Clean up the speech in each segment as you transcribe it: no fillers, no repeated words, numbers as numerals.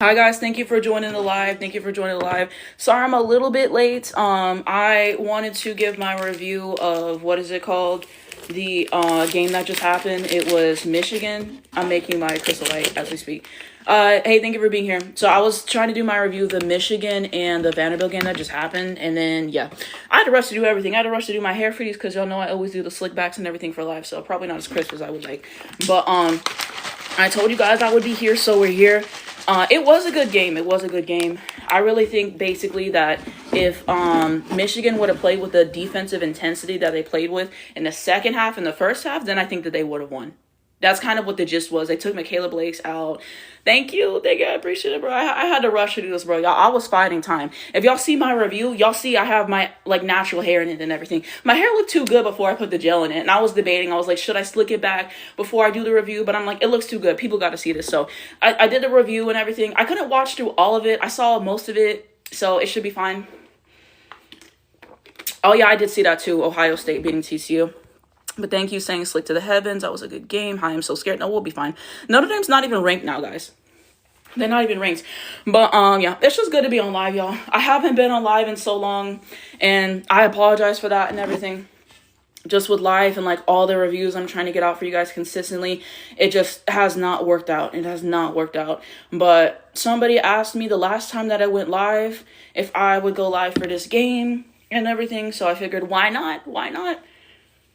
Hi guys, thank you for joining the live. Thank you for joining the live. Sorry I'm a little bit late. I wanted to give my review of what is it called? The game that just happened. It was Michigan. I'm making my crystal light as we speak. Hey, thank you for being here. So I was trying to do my review of the Michigan and the Vanderbilt game that just happened, and then yeah, I had to rush to do everything. I had to rush to do my hair for these because y'all know I always do the slick backs and everything for live, so probably not as crisp as I would like. But I told you guys I would be here, so we're here. It was a good game. It was a good game. I really think basically that if Michigan would have played with the defensive intensity that they played with in the second half and the first half, then I think that they would have won. That's kind of what the gist was. They took Michaela Blakes out. Thank you. I appreciate it, bro. I had to rush to do this, bro. Y'all, I was fighting time. If y'all see my review, y'all see I have my, like, natural hair in it and everything. My hair looked too good before I put the gel in it. And I was debating. I was like, should I slick it back before I do the review? But I'm like, it looks too good. People got to see this. So I did the review and everything. I couldn't watch through all of it. I saw most of it. So it should be fine. Oh, yeah, I did see that too. Ohio State beating TCU. But thank you, saying slick to the heavens. That was a good game. Hi, I'm so scared. No, we'll be fine. Notre Dame's not even ranked now, guys. They're not even ranked. But, yeah, it's just good to be on live, y'all. I haven't been on live in so long, and I apologize for that and everything. Just with live and, like, all the reviews I'm trying to get out for you guys consistently, it just has not worked out. It has not worked out. But somebody asked me the last time that I went live if I would go live for this game and everything, so I figured, why not? Why not?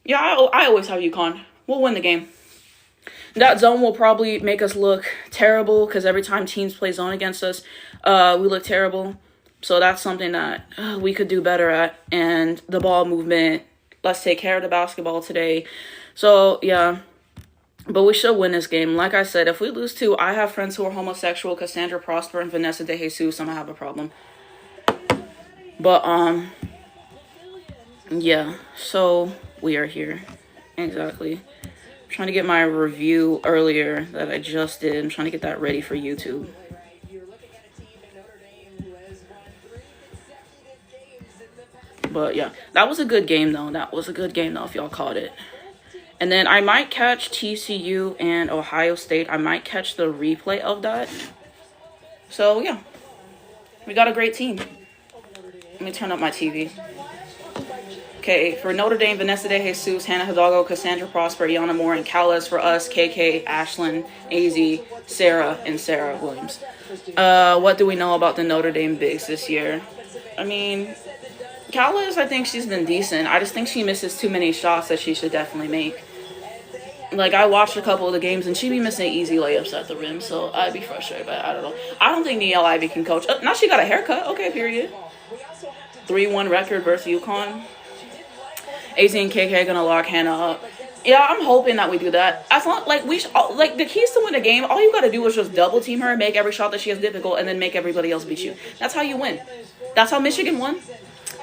Yeah, I always have UConn. We'll win the game. That zone will probably make us look terrible because every time teams play zone against us, we look terrible. So that's something that we could do better at. And the ball movement, let's take care of the basketball today. So, yeah. But we should win this game. Like I said, if we lose to, I have friends who are homosexual, Cassandra Prosper and Vanessa De Jesus, I'm going to have a problem. But, yeah. So we are here. Exactly. I'm trying to get my review earlier that I just did. I'm trying to get that ready for YouTube. But yeah, that was a good game though. That was a good game though, if y'all caught it. And then I might catch TCU and Ohio State. I might catch the replay of that. So yeah, we got a great team. Let me turn up my TV. Okay, for Notre Dame, Vanessa De Jesus, Hannah Hidalgo, Cassandra Prosper, Iana Moore, and Callis. For us, KK, Ashlyn, AZ, Sarah, and Sarah Williams. What do we know about the Notre Dame bigs this year? I mean, Callis, I think she's been decent. I just think she misses too many shots that she should definitely make. Like, I watched a couple of the games, and she'd be missing easy layups at the rim, so I'd be frustrated, but I don't know. I don't think Niele Ivy can coach. Now she got a haircut. Okay, period. 3-1 record versus UConn. AZ and KK gonna lock Hannah up. Yeah, I'm hoping that we do that. As long like like the keys to win the game, all you gotta do is just double team her, make every shot that she has difficult, and then make everybody else beat you. That's how you win. That's how Michigan won.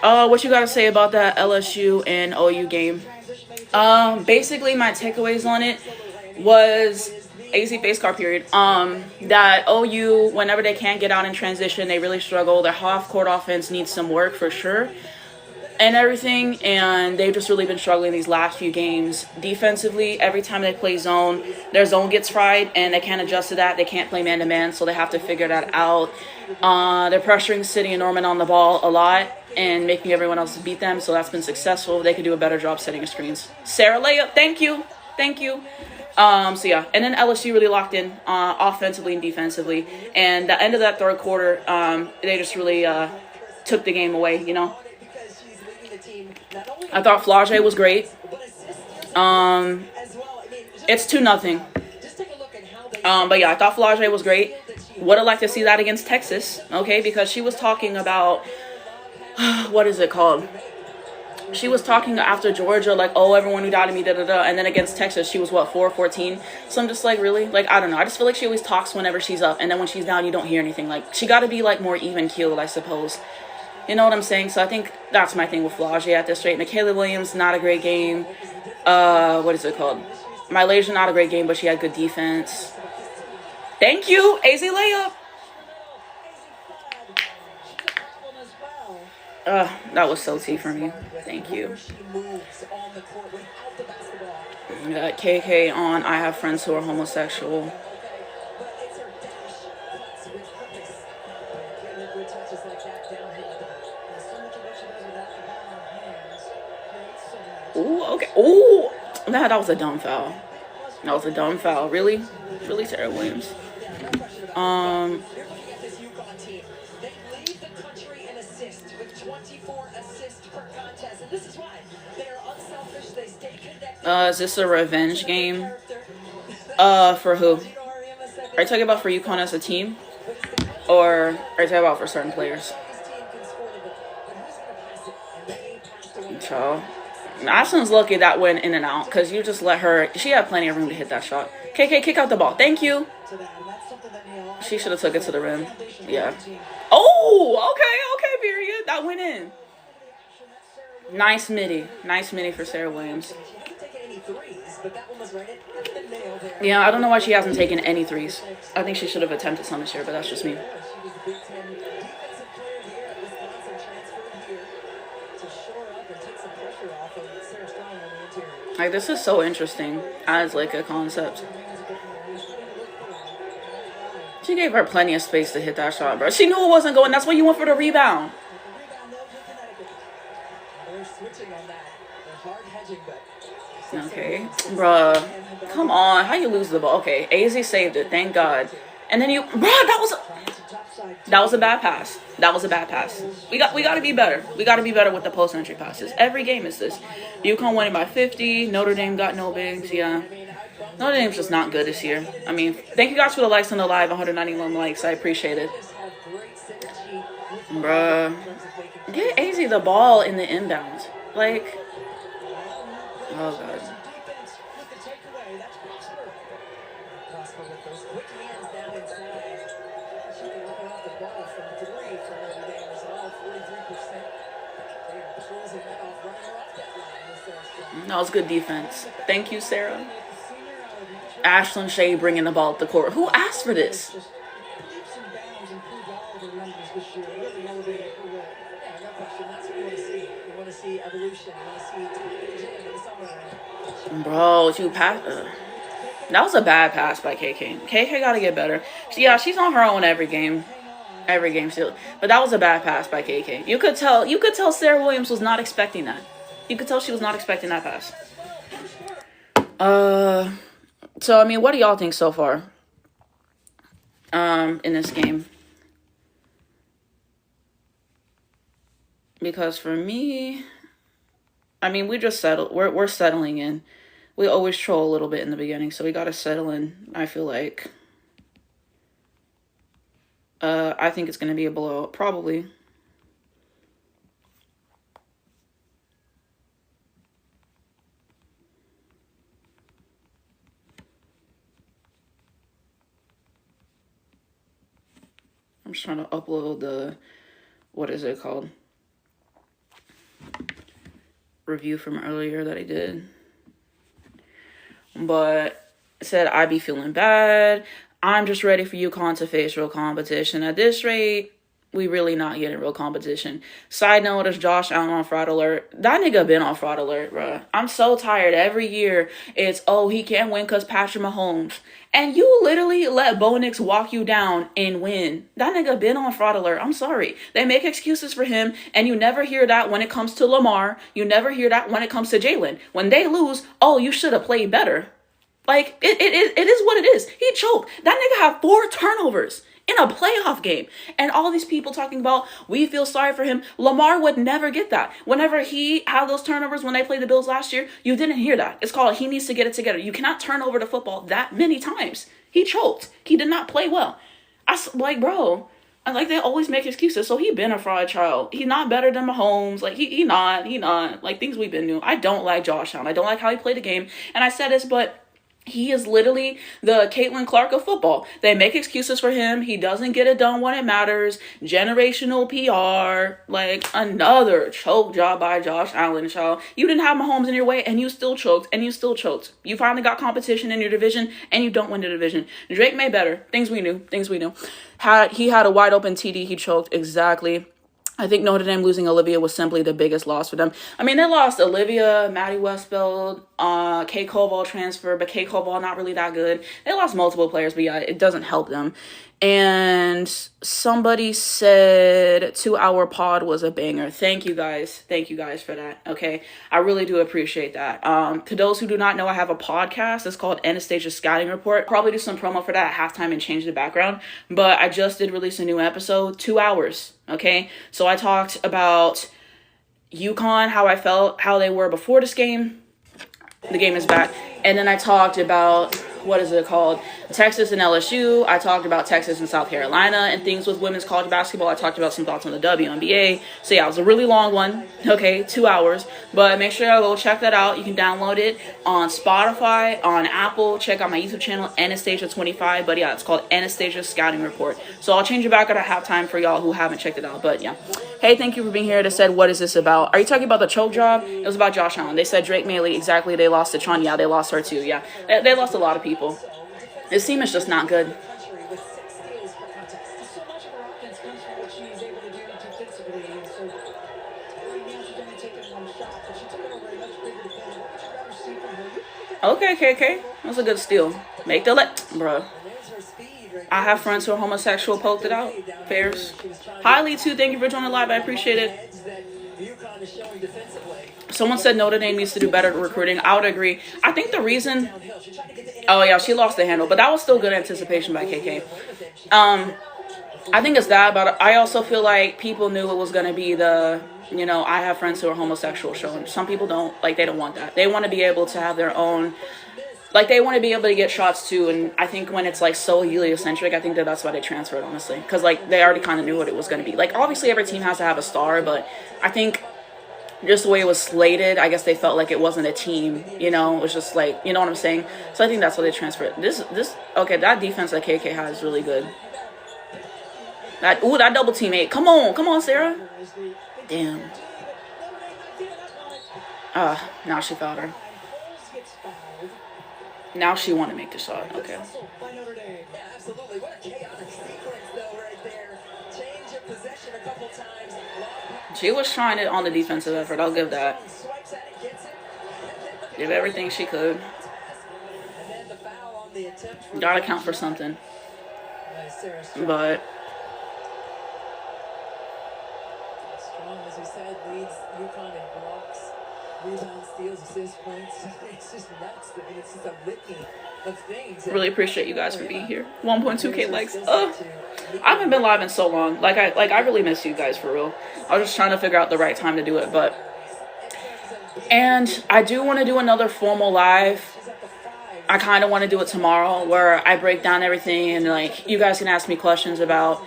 What you gotta say about that LSU and OU game? Basically my takeaways on it was AZ face card period. That OU, whenever they can't get out in transition, they really struggle. Their half court offense needs some work for sure. And everything, and they've just really been struggling these last few games. Defensively, every time they play zone, their zone gets fried, and they can't adjust to that. They can't play man-to-man, so they have to figure that out. They're pressuring City and Norman on the ball a lot and making everyone else beat them, so that's been successful. They could do a better job setting screens. Sarah layup, thank you. Thank you. So yeah, and then LSU really locked in offensively and defensively. And the end of that third quarter, they just really took the game away, you know. I thought Flage was great. It's 2-0. But yeah, I thought Flage was great. Would have liked to see that against Texas, okay? Because she was talking about, what is it called? She was talking after Georgia, like, oh, everyone who doubted me, da-da-da. And then against Texas, she was, what, 4-14? So I'm just like, really? Like, I don't know. I just feel like she always talks whenever she's up. And then when she's down, you don't hear anything. Like, she got to be, like, more even-keeled, I suppose. You know what I'm saying? So I think that's my thing with Flage at this rate. Michaela Williams, not a great game. What is it called? Malaysia, not a great game, but she had good defense. Thank you, AZ layup. That was so T for me. Thank you. KK on I have friends who are homosexual. Ooh, okay. Ooh, that was a dumb foul. That was a dumb foul. Really? Really, Sarah Williams. Um, is this a revenge game? For who? Are you talking about for UConn as a team? Or are you talking about for certain players? So, Ashlyn's lucky that went in and out because you just let her. She had plenty of room to hit that shot. KK, kick out the ball. Thank you. She should have took it to the rim. Yeah. Oh, okay, period. That went in. Nice midi. Nice midi for Sarah Williams. Yeah, I don't know why she hasn't taken any threes. I think she should have attempted some this year, but that's just me. Like, this is so interesting as, like, a concept. She gave her plenty of space to hit that shot, bro. She knew it wasn't going. That's why you went for the rebound. Okay, bruh. Come on. How you lose the ball? Okay, AZ saved it. Thank God. And then you... Bruh, that was a bad pass. That was a bad pass. We got to be better. We got to be better with the post-entry passes. Every game is this. UConn winning by 50. Notre Dame got no bigs. Yeah. Notre Dame's just not good this year. I mean, thank you guys for the likes on the live. 191 likes. I appreciate it. Bruh. Get AZ the ball in the inbounds. Like... Oh, God. That was good defense. Thank you, Sarah. Ashlyn Shea bringing the ball up the court. Who asked for this? Bro, you pass. That was a bad pass by KK. KK got to get better. Yeah, she's on her own every game. Every game still. But that was a bad pass by KK. You could tell Sarah Williams was not expecting that. You could tell she was not expecting that pass. So I mean, what do y'all think so far? In this game? Because for me, I mean, we just settled. We're settling in. We always troll a little bit in the beginning, so we gotta settle in. I feel like. I think it's gonna be a blowout, probably. I'm just trying to upload the, what is it called? Review from earlier that I did. But it said, I be feeling bad. I'm just ready for UConn to face real competition. At this rate, we really not getting real competition. Side note is Josh Allen on fraud alert. That nigga been on fraud alert, bruh. I'm so tired. Every year, it's, oh, he can't win because Patrick Mahomes. And you literally let Bo Nix walk you down and win. That nigga been on fraud alert. I'm sorry. They make excuses for him, and you never hear that when it comes to Lamar. You never hear that when it comes to Jalen. When they lose, oh, you should have played better. Like, it is what it is. He choked. That nigga had 4 turnovers in a playoff game. And all these people talking about, we feel sorry for him. Lamar would never get that. Whenever he had those turnovers when they played the Bills last year, you didn't hear that. It's called, he needs to get it together. You cannot turn over the football that many times. He choked. He did not play well. Like, bro, like, they always make excuses. So he been a fraud child. He's not better than Mahomes. Like, he not. Like, things we've been doing. I don't like Josh Allen. I don't like how he played the game. And I said this, but he is literally the Caitlin Clark of football. They make excuses for him. He doesn't get it done when it matters. Generational PR. Like, another choke job by Josh Allen, child. You didn't have Mahomes in your way, and you still choked, and you still choked. You finally got competition in your division, and you don't win the division. Drake made better. Things we knew. He had a wide open TD. He choked. Exactly. I think Notre Dame losing Olivia was simply the biggest loss for them. I mean, they lost Olivia, Maddie Westfield, K Cobalt transfer, but K Cobalt not really that good. They lost multiple players, but yeah, it doesn't help them. And somebody said 2-hour pod was a banger. Thank you guys for that. Okay, I really do appreciate that. To those who do not know, I have a podcast. It's called Anastasia's Scouting Report. Probably do some promo for that at halftime and change the background, but I just did release a new episode. 2 hours. Okay, so I talked about UConn, how I felt, how they were before this game. The game is back. And then I talked about, what is it called? Texas and LSU. I talked about Texas and South Carolina and things with women's college basketball. I talked about some thoughts on the WNBA. So yeah, it was a really long one. Okay, 2 hours. But make sure y'all go check that out. You can download it on Spotify, on Apple. Check out my YouTube channel, Anastasia25. But yeah, it's called Anastasia's Scouting Report. So I'll change it back at halftime for y'all who haven't checked it out. But yeah. Hey, thank you for being here. They said, what is this about? Are you talking about the choke job? It was about Josh Allen. They said Drake Mailey. Exactly. They lost to Tron. Yeah, they lost her too. Yeah, they lost a lot of people. This team is just not good. Okay, KK. That's a good steal. Make the bruh. I have friends who are homosexual. Poked it out. Fairs. Hi, Lee, too. Thank you for joining live. I appreciate it. Someone said Notre Dame needs to do better at recruiting. I would agree. I think the reason... Oh, yeah, she lost the handle. But that was still good anticipation by KK. I think it's that, but I also feel like people knew it was going to be the... You know, I have friends who are homosexual showing. Some people don't. Like, they don't want that. They want to be able to have their own... Like, they want to be able to get shots, too. And I think when it's, like, so heliocentric, I think that's why they transferred, honestly. Because, like, they already kind of knew what it was going to be. Like, obviously, every team has to have a star, but I think... Just the way it was slated, I guess they felt like it wasn't a team, you know? It was just like, you know what I'm saying? So I think that's why they transferred. Okay, that defense that KK has is really good. That double team 8. Come on, Sarah. Damn. Now she fouled her. Now she want to make the shot. Okay. She was trying it on the defensive effort. I'll give that. Did everything she could. Gotta count for something. But strong, as you said, leads UConn in blocks, rebounds, steals, assist points. It's just nuts. I mean, it's just a litany of things. Really appreciate you guys for being here. 1.2K likes. I haven't been live in so long. I really miss you guys for real. I was just trying to figure out the right time to do it, but. And I do want to do another formal live. I kind of want to do it tomorrow where I break down everything and, like, you guys can ask me questions about,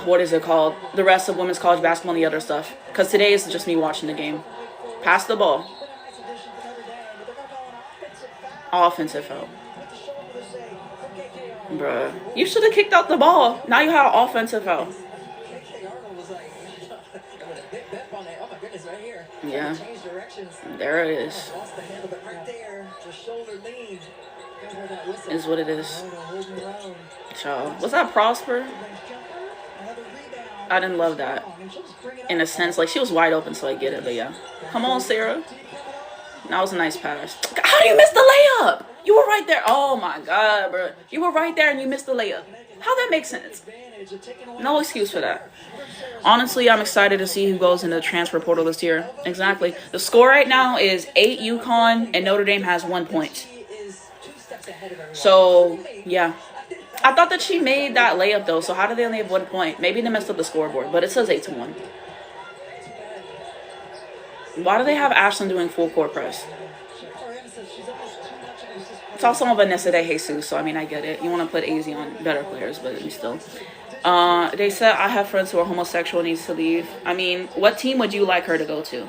what is it called? The rest of women's college basketball and the other stuff. Because today is just me watching the game. Pass the ball. Offensive foul. Bruh. You should have kicked out the ball. Now you have an offensive foul. Yeah. There it is. Is what it is. Child. Was that Prosper? I didn't love that. In a sense, like, she was wide open, so I get it, but yeah. Come on, Sarah. That was a nice pass. How do you miss the layup? You were right there. Oh my God, bro. You were right there and you missed the layup. How that makes sense? No excuse for that. Honestly, I'm excited to see who goes into the transfer portal this year. Exactly. The score right now is 8 UConn and Notre Dame has 1 point. So, yeah. I thought that she made that layup, though, so how did they only have 1 point? Maybe they messed up the scoreboard, but it says 8-1. Why do they have Ashlyn doing full court press? It's also on Vanessa de Jesus, so, I mean, I get it. You want to put AZ on better players, but still. They said, I have friends who are homosexual, needs to leave. I mean, what team would you like her to go to?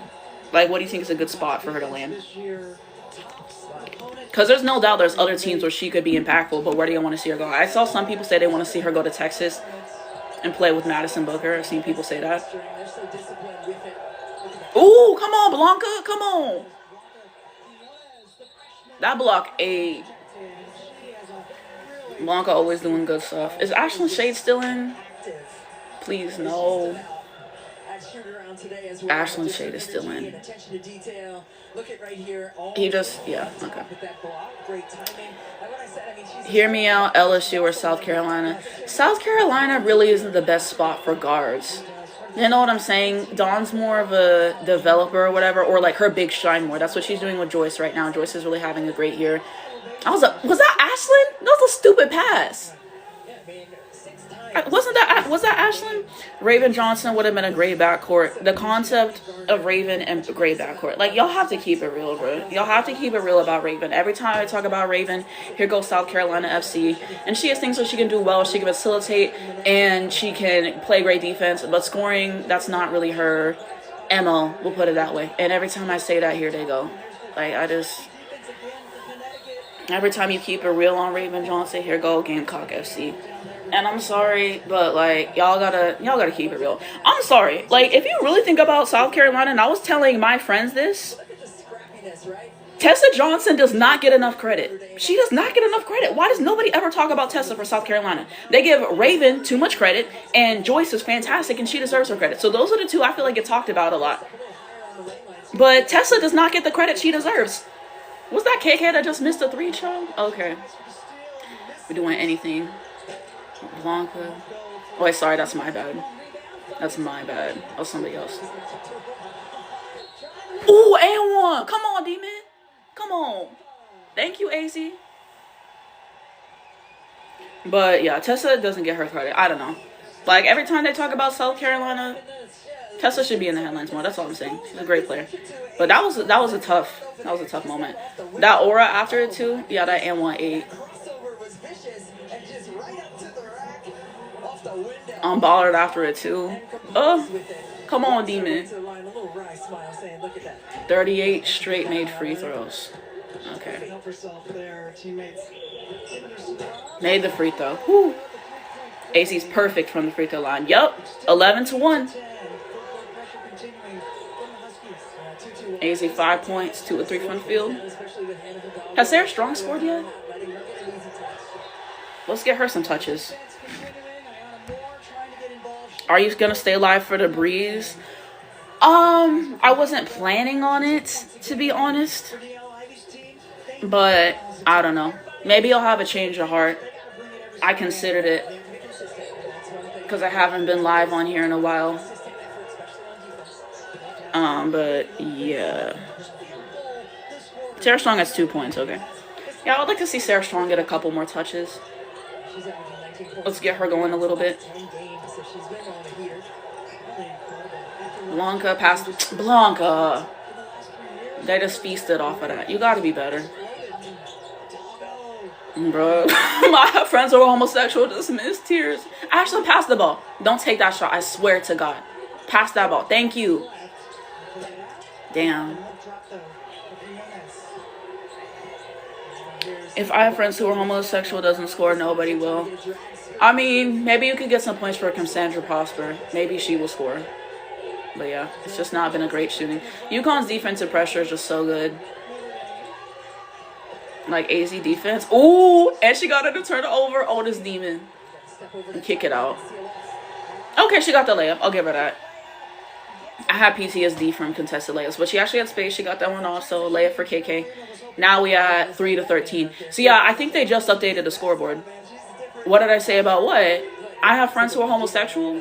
Like, what do you think is a good spot for her to land? Because there's no doubt there's other teams where she could be impactful, but where do you want to see her go? I saw some people say they want to see her go to Texas and play with Madison Booker. I've seen people say that. Ooh, come on, Blanca. Come on. That block 8. Blanca always doing good stuff. Is Ashlyn Shade still in? Please, no. Ashland Shade is still in. He just, yeah, okay. Hear me out, LSU or South Carolina. South Carolina really isn't the best spot for guards. You know what I'm saying? Dawn's more of a developer or whatever, or like her big shine more. That's what she's doing with Joyce right now. Joyce is really having a great year. Was that Ashland? That was a stupid pass. Was that Ashland? Raven Johnson would have been a great backcourt. The concept of Raven and great backcourt. Like, y'all have to keep it real, bro. Y'all have to keep it real about Raven. Every time I talk about Raven, here goes South Carolina FC. And she has things that she can do well. She can facilitate and she can play great defense. But scoring, that's not really her MO. We'll put it that way. And every time I say that, here they go. Like, every time you keep it real on Raven Johnson, here go Gamecock FC. And I'm sorry, but like y'all gotta keep it real. I'm sorry. Like, if you really think about South Carolina, and I was telling my friends this, Tessa Johnson does not get enough credit. She does not get enough credit. Why does nobody ever talk about Tessa for South Carolina? They give Raven too much credit, and Joyce is fantastic, and she deserves her credit. So those are the two I feel like get talked about a lot. But Tessa does not get the credit she deserves. Was that KK that just missed a 3, child? Okay. We're doing anything. Blanca. Oh, wait, sorry, that's my bad. That's my bad. That was somebody else. Ooh, and one. Come on, D-Man. Come on. Thank you, AZ. But yeah, Tessa doesn't get her credit. I don't know. Like, every time they talk about South Carolina, Tessa should be in the headlines more. That's all I'm saying. She's a great player. But that was a tough moment. That aura after it too. Yeah, that and 1-8. Baller after it too. Oh, come on, Demon. 38 straight made free throws. Okay. Made the free throw. Whew. AC's perfect from the free throw line. Yup. 11-1. AZ 5 points, 2 or 3 from the field. Has Sarah Strong scored yet? Let's get her some touches. Are you gonna stay live for the breeze? I wasn't planning on it, to be honest. But I don't know. Maybe I'll have a change of heart. I considered it because I haven't been live on here in a while. But yeah. Sarah Strong has 2 points, okay. Yeah, I would like to see Sarah Strong get a couple more touches. Let's get her going a little bit. Blanca passed. Blanca. They just feasted off of that. You gotta be better. Bro. My friends who are homosexual just missed tears. Actually, pass the ball. Don't take that shot. I swear to God. Pass that ball. Thank you. Damn. If I have friends who are homosexual doesn't score, nobody will. I mean, maybe you could get some points for Cassandra Prosper. Maybe she will score. But yeah, it's just not been a great shooting. UConn's defensive pressure is just so good. Like AZ defense. Ooh, and she got her to turn it over. Oh, this demon. And kick it out. Okay, she got the layup. I'll give her that. I had PTSD from contested layups, but she actually had space. She got that one off, so layup for KK. Now we at 3-13. So yeah, I think they just updated the scoreboard. What did I say about what? I have friends who are homosexual.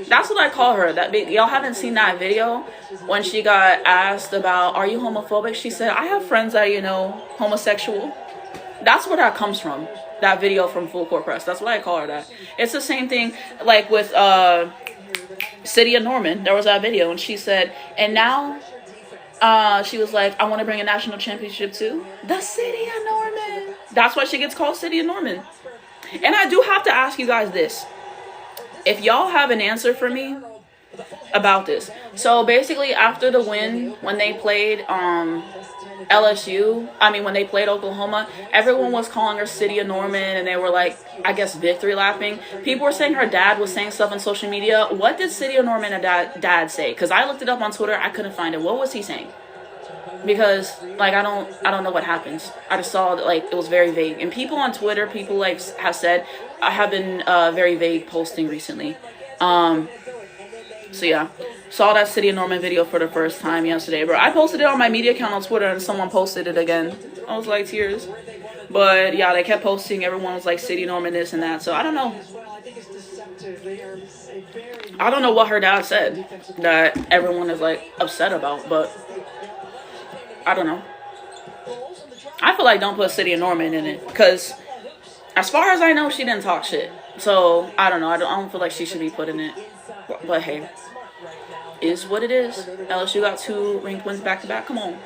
That's what I call her. Y'all haven't seen that video when she got asked about, are you homophobic? She said, I have friends that, homosexual. That's where that comes from. That video from Full Court Press. That's what I call her that. It's the same thing like with City of Norman. There was that video and she said, and now she was like, I want to bring a national championship to the City of Norman. That's why she gets called City of Norman. And I do have to ask you guys this. If y'all have an answer for me about this. So basically after the win, when they played when they played Oklahoma, everyone was calling her City of Norman and they were like, I guess, victory lapping. People were saying her dad was saying stuff on social media. What did City of Norman and dad say? Because I looked it up on Twitter. I couldn't find it. What was he saying? Because like I don't know what happens. I just saw that like it was very vague. And people on Twitter, people like have said I have been very vague posting recently. So yeah, saw that City of Norman video for the first time yesterday, bro. I posted it on my media account on Twitter, and someone posted it again. I was like, tears. But yeah, they kept posting. Everyone was like, City Norman this and that. So I don't know. I don't know what her dad said that everyone is like upset about, but I don't know. I feel like don't put City of Norman in it, because as far as I know, she didn't talk shit. So I don't know. I don't feel like she should be put in it. But hey, is what it is. LSU got 2 ranked wins back to back. Come on.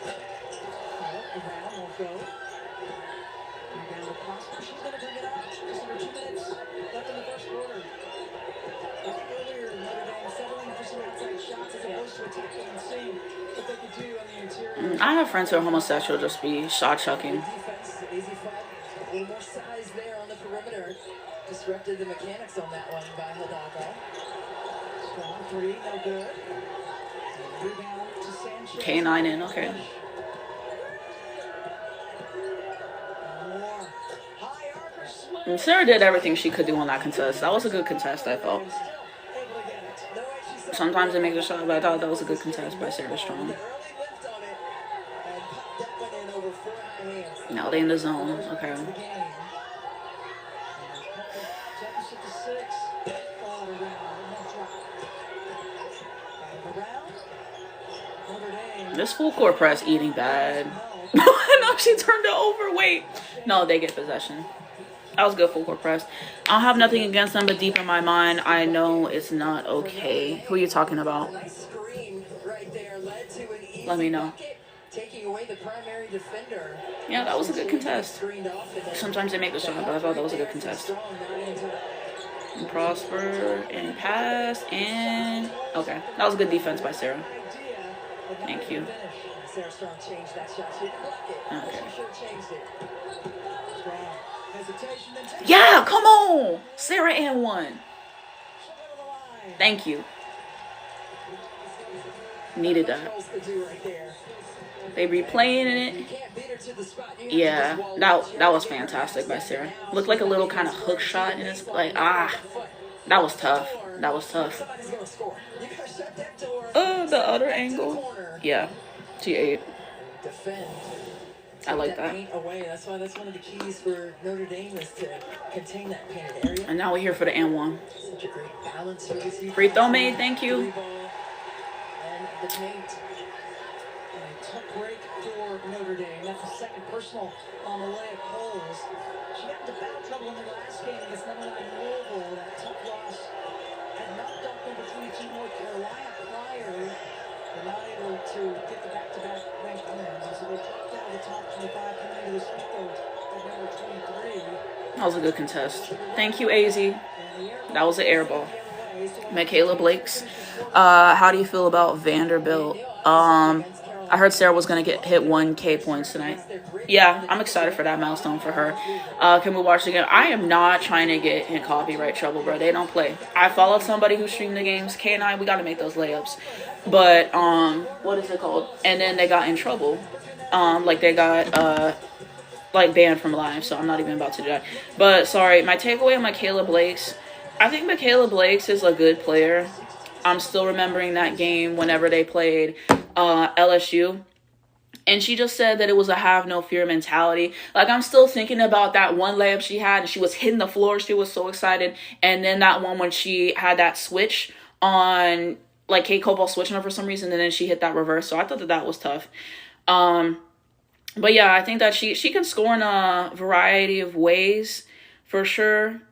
I have friends who are homosexual, just be shot chucking. Disrupted the mechanics on that one by Hidalgo. Strong 3, no good. Rebound to Sanchez. K9 in, okay. And Sarah did everything she could do on that contest. That was a good contest, I felt. Sometimes they make the shot, but I thought that was a good contest by Sarah Strong. Now they in the zone, okay. This full court press eating bad. No, she turned it over. Wait. No, they get possession. That was good full court press. I don't have nothing against them, but deep in my mind, I know it's not okay. Who are you talking about? Let me know. Yeah, that was a good contest. Sometimes they make the shot, but I thought that was a good contest. And Prosper and pass and okay, that was a good defense by Sarah. Thank you. Okay. Yeah, come on, Sarah and 1. Thank you. Needed that. They replaying it. Yeah, that was fantastic by Sarah. Looked like a little kind of hook shot, and it's like, that was tough. That was tough. The other angle. Yeah, she ate. I like that. That's why that's one of the keys for Notre Dame is to contain that painted area. And now we're here for the N1. Such a great balance. Free throw made. Thank you. And the paint. Tough break for Notre Dame. That's the second personal on the layup holes. She got into foul trouble in the last game against number 9 Louisville. That tough loss had knocked off number 22 North Carolina prior. They're not able to get the back-to-back ranked wins. So they dropped out of the top 25 coming into this week at number 23. That was a good contest. Thank you, AZ. That was an air ball. Michaela Blakes. How do you feel about Vanderbilt? I heard Sarah was going to hit 1K points tonight. Yeah, I'm excited for that milestone for her. Can we watch the game? I am not trying to get in copyright trouble, bro. They don't play. I followed somebody who streamed the games. K and I, we got to make those layups. But, what is it called? And then they got in trouble. Like they got, like banned from live. So I'm not even about to do that. But, sorry, my takeaway on Michaela Blakes. I think Michaela Blakes is a good player. I'm still remembering that game whenever they played LSU. And she just said that it was a have no fear mentality. Like, I'm still thinking about that one layup she had, and she was hitting the floor. She was so excited. And then that one when she had that switch on, like, Kate Cobalt switching her for some reason, and then she hit that reverse. So I thought that was tough. But yeah, I think that she can score in a variety of ways for sure.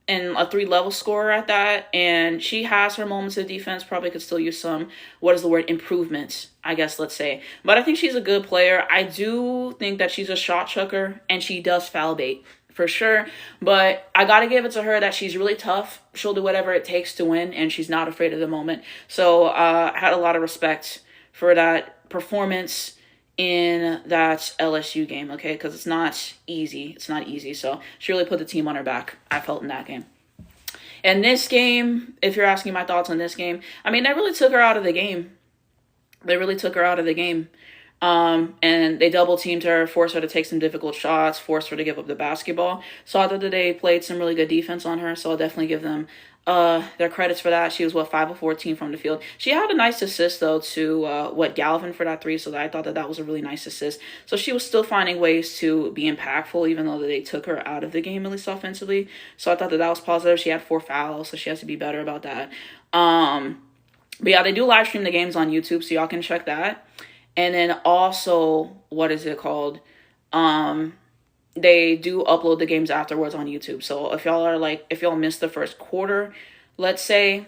And a 3-level scorer at that, and she has her moments of defense. Probably could still use some, improvements, I guess, let's say. But I think she's a good player. I do think that she's a shot chucker, and she does foul bait, for sure. But I gotta give it to her that she's really tough. She'll do whatever it takes to win, and she's not afraid of the moment. So I had a lot of respect for that performance in that LSU game, okay? Because it's not easy. It's not easy. So she really put the team on her back, I felt, in that game. And this game, if you're asking my thoughts on this game, I mean, they really took her out of the game. They really took her out of the game. And they double teamed her, forced her to take some difficult shots, forced her to give up the basketball. So I thought that they played some really good defense on her. So I'll definitely give them their credits for that. She was 5 of 14 from the field. She had a nice assist though to Galvin for that 3. So I thought that was a really nice assist. So she was still finding ways to be impactful, even though they took her out of the game, at least offensively. So I thought that was positive. She had 4 fouls, so she has to be better about that. But yeah, they do live stream the games on YouTube, so y'all can check that. And then also, what is it called? They do upload the games afterwards on YouTube. So if y'all missed the first quarter, let's say,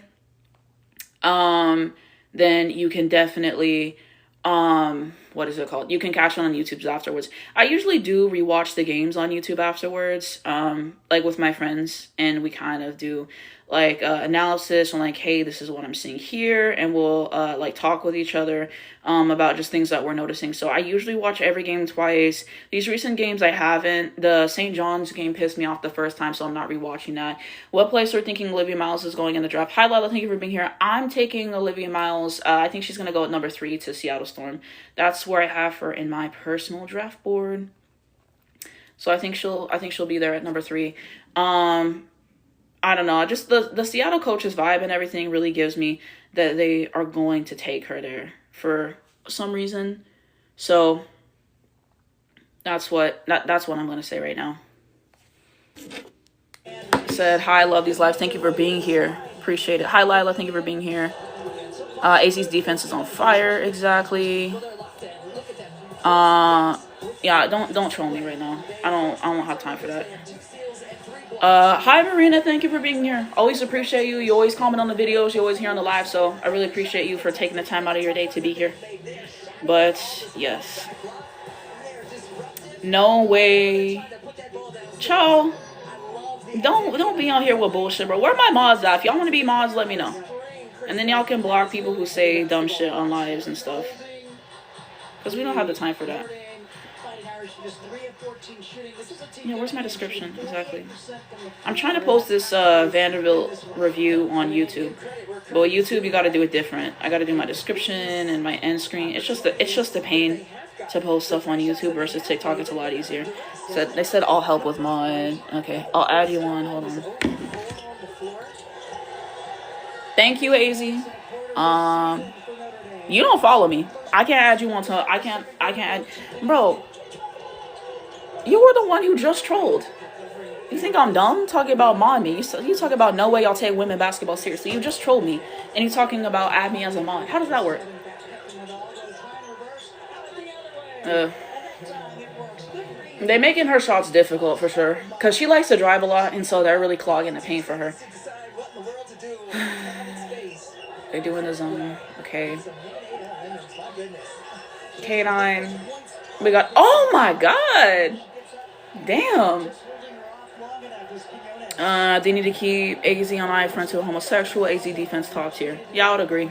then you can definitely, what is it called? You can catch it on YouTube afterwards. I usually do rewatch the games on YouTube afterwards, like with my friends, and we kind of do like analysis on like, hey, this is what I'm seeing here, and we'll like talk with each other about just things that we're noticing. So I usually watch every game twice. These recent games I haven't. The St. John's game pissed me off the first time, so I'm not rewatching that. What place are thinking Olivia Miles is going in the draft? Hi Lila, thank you for being here. I'm taking Olivia Miles. I think she's gonna go at number 3 to Seattle Storm. That's where I have her in my personal draft board. So I think she'll be there at number 3. I don't know. Just the Seattle coach's vibe and everything really gives me that they are going to take her there for some reason. So that's what I'm going to say right now. Said, hi, love these lives. Thank you for being here. Appreciate it. Hi, Lila. Thank you for being here. AC's defense is on fire. Exactly. Yeah, don't troll me right now. I don't have time for that. Hi Marina, thank you for being here. Always appreciate you. You always comment on the videos. You always here on the live, so I really appreciate you for taking the time out of your day to be here. But yes, no way. Ciao. Don't be out here with bullshit, bro. Where are my mods at? If y'all want to be mods, let me know. And then y'all can block people who say dumb shit on lives and stuff, because we don't have the time for that. Yeah, where's my description? Exactly. I'm trying to post this Vanderbilt review on YouTube. But with YouTube, you got to do it different. I got to do my description and my end screen. It's just a pain to post stuff on YouTube versus TikTok. It's a lot easier. So they said I'll help with mod. Okay, I'll add you on. Hold on. Thank you, AZ. You don't follow me. I can't add you on to. I can't add. Bro, you were the one who just trolled. You think I'm dumb talking about mod me? You talk about no way y'all take women basketball seriously. You just trolled me, and you talking about add me as a mod. How does that work? They're making her shots difficult for sure, because she likes to drive a lot, and so they're really clogging the paint for her. They're doing the zone. Okay. K9. We got. Oh my god. Damn. They need to keep AZ on eye front to a homosexual. AZ defense top tier. Yeah, I would agree.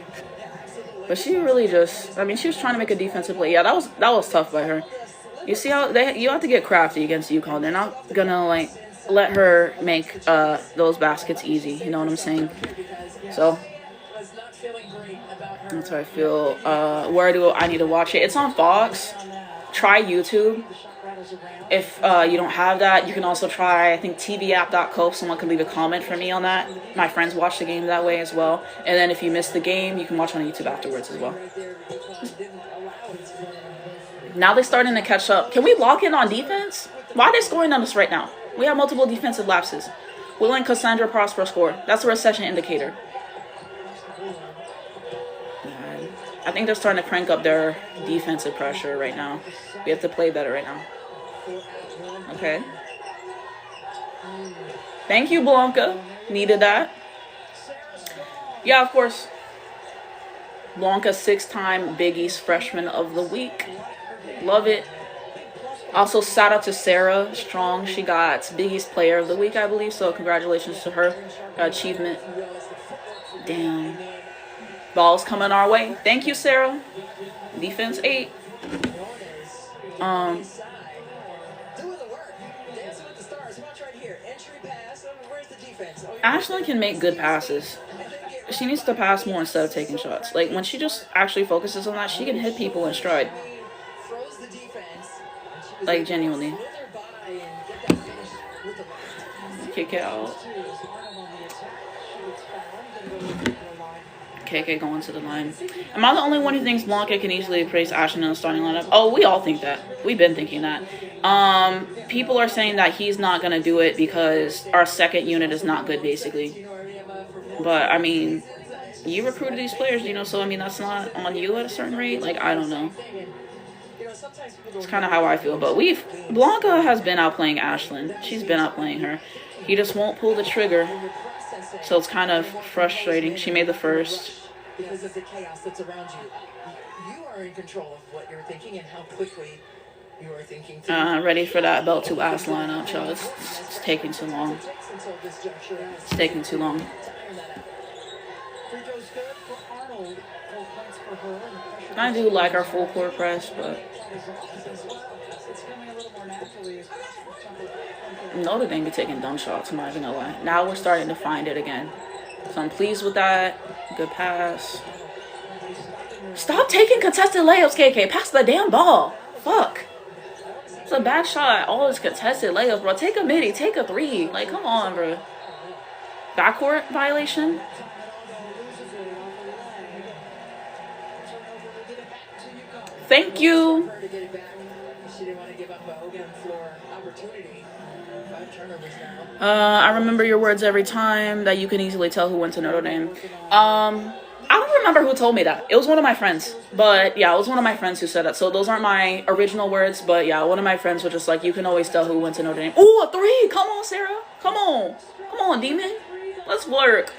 But she really just. I mean, she was trying to make a defensive play. Yeah, that was tough by her. You see how you have to get crafty against UConn. They're not gonna like let her make those baskets easy. You know what I'm saying? So that's how I feel. Where do I need to watch it? It's on Fox. Try YouTube. If you don't have that, you can also try, I think, tvapp.co. Someone can leave a comment for me on that. My friends watch the game that way as well. And then if you miss the game, you can watch on YouTube afterwards as well. Now they're starting to catch up. Can we lock in on defense? Why are they scoring on us right now? We have multiple defensive lapses. Will and Cassandra Prosper score. That's a recession indicator. I think they're starting to crank up their defensive pressure right now. We have to play better right now. Okay. Thank you, Blanca. Needed that. Yeah, of course. Blanca, 6-time Big East Freshman of the Week. Love it. Also, shout out to Sarah Strong. She got Big East Player of the Week, I believe. So, congratulations to her achievement. Damn. Ball's coming our way. Thank you, Sarah. Defense 8. Ashlyn can make good passes. She needs to pass more instead of taking shots. Like, when she just actually focuses on that, she can hit people in stride. Like, genuinely. Kick it out. KK going to the line. Am I the only one who thinks Blanca can easily replace Ashton in the starting lineup? Oh, we all think that. We've been thinking that. People are saying that he's not going to do it because our second unit is not good, basically. But, I mean, you recruited these players, you know, so, I mean, that's not on you at a certain rate. Like, I don't know. It's kind of how I feel. But Blanca has been outplaying Ashlyn. She's been outplaying her. He just won't pull the trigger. So it's kind of frustrating. She made the first. Because of the chaos that's around you. You are in control of what you're thinking and how quickly you are thinking. Ready for that belt to ass lineup, y'all. It's taking too long. It's taking too long. I do like our full court press, but Notre Dame be taking dumb shots, I'm not even gonna lie. Now we're starting to find it again. So I'm pleased with that. Good pass. Stop taking contested layups, KK. Pass the damn ball. Fuck. It's a bad shot. All this contested layups, bro. Take a midi. Take a three. Like, come on, bro. Backcourt violation? Thank you. I remember your words every time that you can easily tell who went to Notre Dame. I don't remember who told me that. It was one of my friends. But yeah, it was one of my friends who said that. So those aren't my original words. But yeah, one of my friends was just like, you can always tell who went to Notre Dame. Ooh, a three. Come on, Sarah. Come on. Come on, demon. Let's work.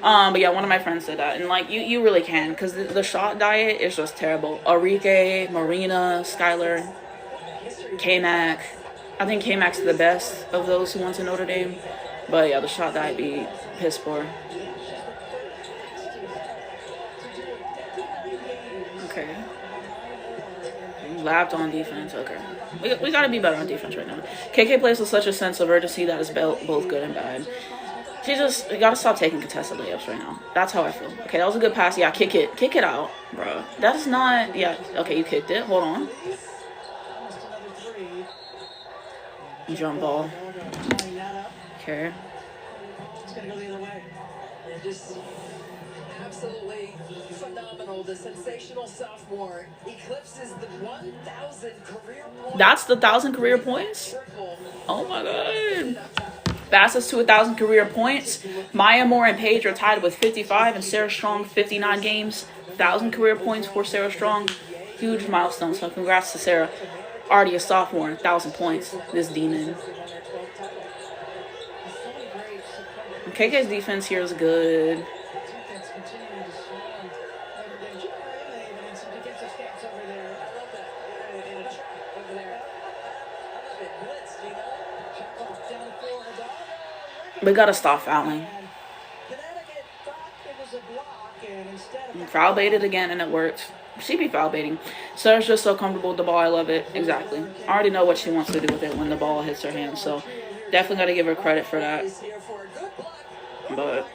But yeah, one of my friends said that. And like, you really can. Because the shot diet is just terrible. Arike, Marina, Skylar, K-Mac. I think K-Mac's the best of those who went to Notre Dame. But yeah, the shot diet be piss poor. Okay. Lapped on defense. Okay. We gotta be better on defense right now. KK plays with such a sense of urgency that is both good and bad. You gotta stop taking contested layups right now. That's how I feel. Okay, that was a good pass. Yeah, kick it. Kick it out, bro. That's not... Yeah, okay, you kicked it. Hold on. Jump ball. Okay. Absolutely phenomenal. The sensational sophomore eclipses the 1,000 career points. That's the 1,000 career points? Oh my god. Fastest to 1,000 career points. Maya Moore and Paige are tied with 55 and Sarah Strong 59 games. 1,000 career points for Sarah Strong. Huge milestone. So congrats to Sarah. Already a sophomore, 1,000 points. This demon. KK's defense here is good. We gotta stop fouling. Foul baited again and it worked. She be foul baiting. Sarah's just so comfortable with the ball. I love it. Exactly. I already know what she wants to do with it when the ball hits her hand. So definitely gotta give her credit for that. But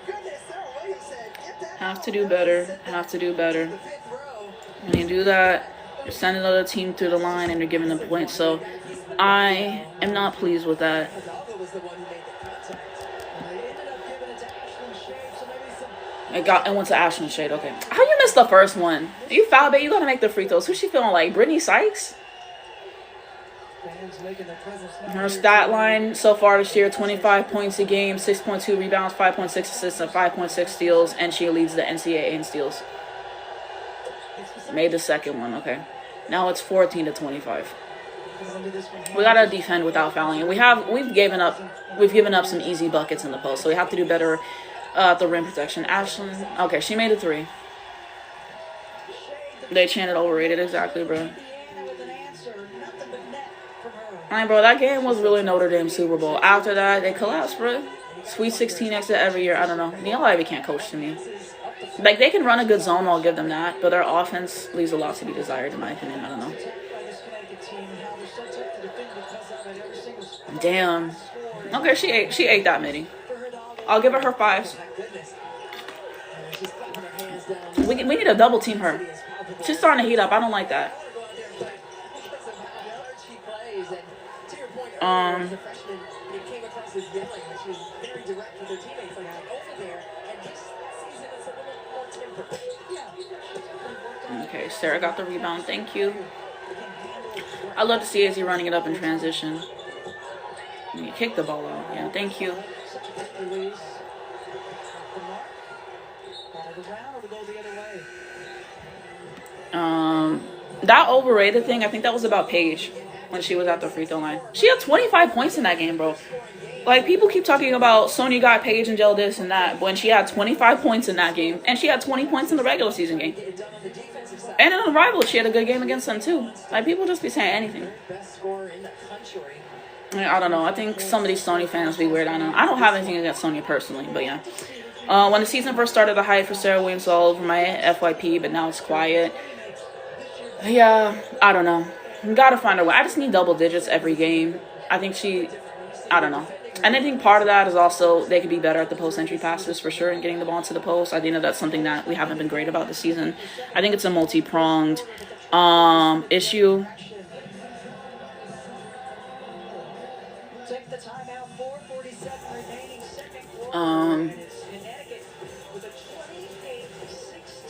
have to do better. Have to do better. When you do that, you're sending another team through the line and you're giving them points. So I am not pleased with that. It went to Ashland Shade. Okay. How you missed the first one? You foul bait. You gotta make the free throws. Who's she feeling like? Brittany Sykes? Her stat line so far this year: 25 points a game, 6.2 rebounds, 5.6 assists, and 5.6 steals, and she leads the NCAA in steals. Made the second one. Okay. Now it's 14 to 25. We gotta defend without fouling. We've given up some easy buckets in the post, so we have to do better. The rim protection. Ashlyn. Okay, she made a three. They chanted overrated. Exactly, bro. Alright, bro, that game was really Notre Dame Super Bowl. After that, they collapsed, bro. Sweet 16 exit every year. I don't know. Neil Ivey can't coach to me. Like, they can run a good zone, I'll give them that. But their offense leaves a lot to be desired, in my opinion. I don't know. Damn. Okay, she ate that midi. I'll give her 5s. We need to double team her. She's starting to heat up. I don't like that. Um, As a freshman, it came across as yelling, which was very direct with her teammates. Like, over there, and this season it's a little more tempered. Yeah. okay, Sarah got the rebound. Thank you. I love to see Izzy running it up in transition. You kick the ball out. Yeah, thank you. Such a quick release. The mark. Ball around or to go the other way. That overrated thing, I think that was about Paige when she was at the free throw line. She had 25 points in that game, bro. Like, people keep talking about Sonya got Paige and Gel this and that, when she had 25 points in that game, and she had 20 points in the regular season game. And in the rival, she had a good game against them, too. Like, people just be saying anything. Best scorer in the country. I don't know. I think some of these Sony fans be weird. I know. I don't have anything against Sonya personally, but yeah. When the season first started, the hype for Sarah Williams was all over my FYP, but now it's quiet. Yeah, I don't know. Gotta find a way. I just need double digits every game. I think I don't know. And I think part of that is also they could be better at the post entry passes for sure and getting the ball into the post. I think that's something that we haven't been great about this season. I think it's a multi-pronged issue. Take the timeout, 4:47 remaining, second quarter. Connecticut with a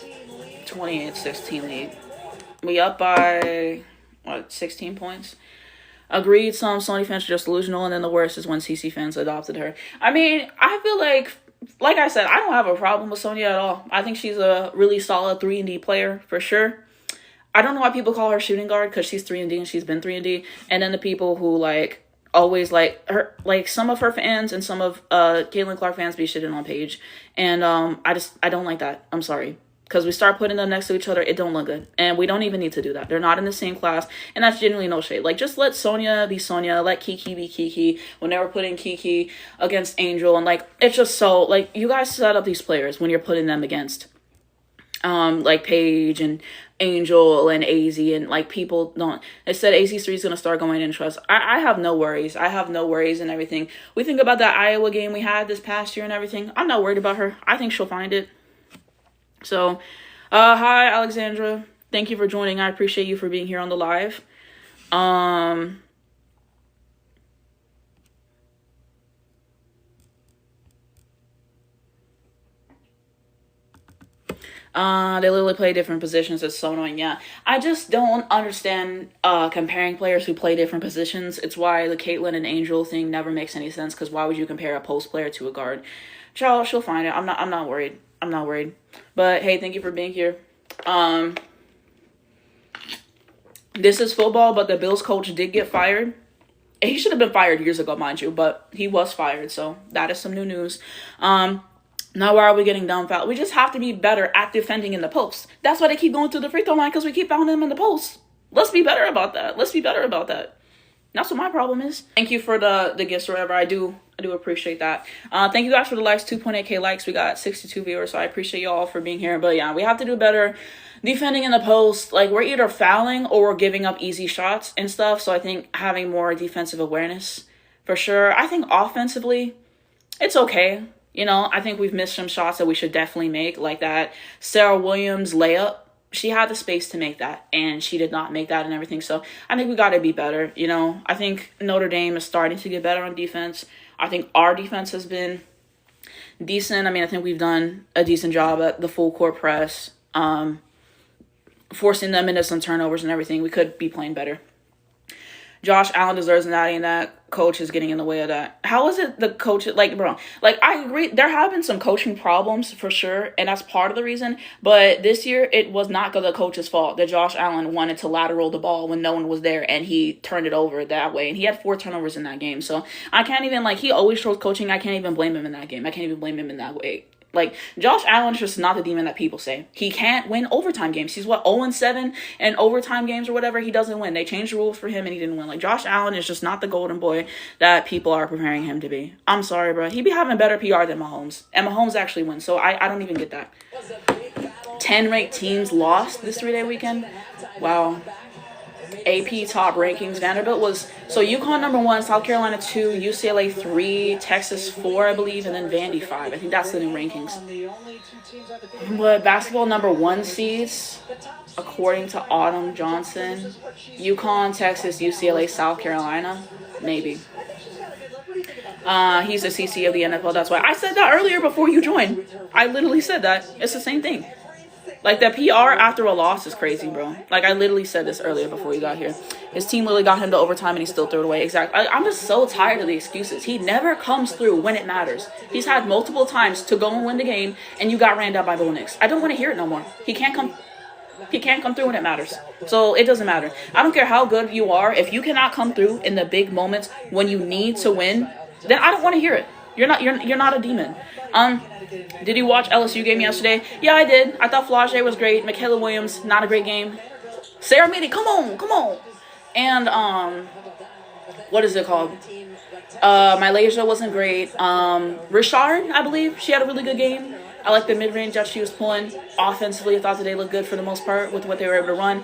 28-16 lead. 28-16 lead. We up by, 16 points? Agreed, some Sony fans are just delusional, and then the worst is when CC fans adopted her. I mean, I feel like I said, I don't have a problem with Sonya at all. I think she's a really solid 3-and-D player, for sure. I don't know why people call her shooting guard, because she's 3-and-D and she's been 3-and-D. And then the people who, always her, some of her fans and some of Caitlin Clark fans be shitting on Paige. And I don't like that. I'm sorry. Because we start putting them next to each other, it don't look good. And we don't even need to do that. They're not in the same class. And that's genuinely no shade. Just let Sonya be Sonya. Let Kiki be Kiki. When they were putting Kiki against Angel. And, it's just so, you guys set up these players when you're putting them against, Paige and Angel and AZ. And, people don't. They said AZ3 is going to start going in trust. I have no worries. I have no worries and everything. We think about that Iowa game we had this past year and everything. I'm not worried about her. I think she'll find it. So, hi, Alexandra. Thank you for joining. I appreciate you for being here on the live. They literally play different positions. It's so annoying. Yeah, I just don't understand comparing players who play different positions. It's why the Caitlyn and Angel thing never makes any sense, because why would you compare a post player to a guard? She'll find it. I'm not worried. I'm not worried. But hey, thank you for being here. This is football, but the Bills coach did get fired. He should have been fired years ago, mind you, but he was fired, so that is some new news. Now why are we getting down fouled? We just have to be better at defending in the post. That's why they keep going through the free throw line, because we keep fouling them in the post. Let's be better about that. That's what my problem is. Thank you for the gifts or whatever. I do appreciate that. Thank you guys for the likes. 2.8k likes. We got 62 viewers, so I appreciate you all for being here. But yeah, we have to do better defending in the post. We're either fouling or we're giving up easy shots and stuff. So I think having more defensive awareness for sure. I think offensively, it's okay. I think we've missed some shots that we should definitely make, like that Sarah Williams layup. She had the space to make that, and she did not make that and everything. So I think we got to be better. I think Notre Dame is starting to get better on defense. I think our defense has been decent. I mean, I think we've done a decent job at the full court press, forcing them into some turnovers and everything. We could be playing better. Josh Allen deserves an outing. That coach is getting in the way of that. How is it the coach, bro, I agree. There have been some coaching problems for sure, and that's part of the reason. But this year, it was not the coach's fault that Josh Allen wanted to lateral the ball when no one was there, and he turned it over that way. And he had 4 turnovers in that game. So I can't even, he always shows coaching. I can't even blame him in that game. I can't even blame him in that way. Josh Allen's just not the demon that people say. He can't win overtime games. He's 0-7 in overtime games or whatever. He doesn't win. They changed the rules for him and he didn't win. Josh Allen is just not the golden boy that people are preparing him to be. I'm sorry, bro. He be having better PR than Mahomes. And Mahomes actually wins. So I don't even get that. 10 ranked teams lost this 3-day weekend. Wow. AP top rankings. Vanderbilt was, so UConn number 1, South Carolina 2, UCLA 3, Texas 4, I believe, and then Vandy 5. I think that's the new rankings. But basketball number 1 seeds, according to Autumn Johnson, UConn, Texas, UCLA, South Carolina. Maybe. He's the CC of the NFL. That's why I said that earlier before you joined. I literally said that. It's the same thing. Like, the PR after a loss is crazy, bro. Like, I literally said this earlier before you got here. His team literally got him to overtime and he still threw it away. Exactly. I'm just so tired of the excuses. He never comes through when it matters. He's had multiple times to go and win the game, and you got ran down by Bo Nix. I don't want to hear it no more. He can't come through when it matters. So it doesn't matter. I don't care how good you are. If you cannot come through in the big moments when you need to win, then I don't want to hear it. You're not a demon. Did you watch LSU game yesterday? Yeah, I did. I thought Flau'jae was great. Michaela Williams, not a great game. Sarah Meady, come on. And what is it called? Malaysia wasn't great. Richard, I believe, she had a really good game. I like the mid-range that she was pulling. Offensively, I thought that they looked good for the most part with what they were able to run.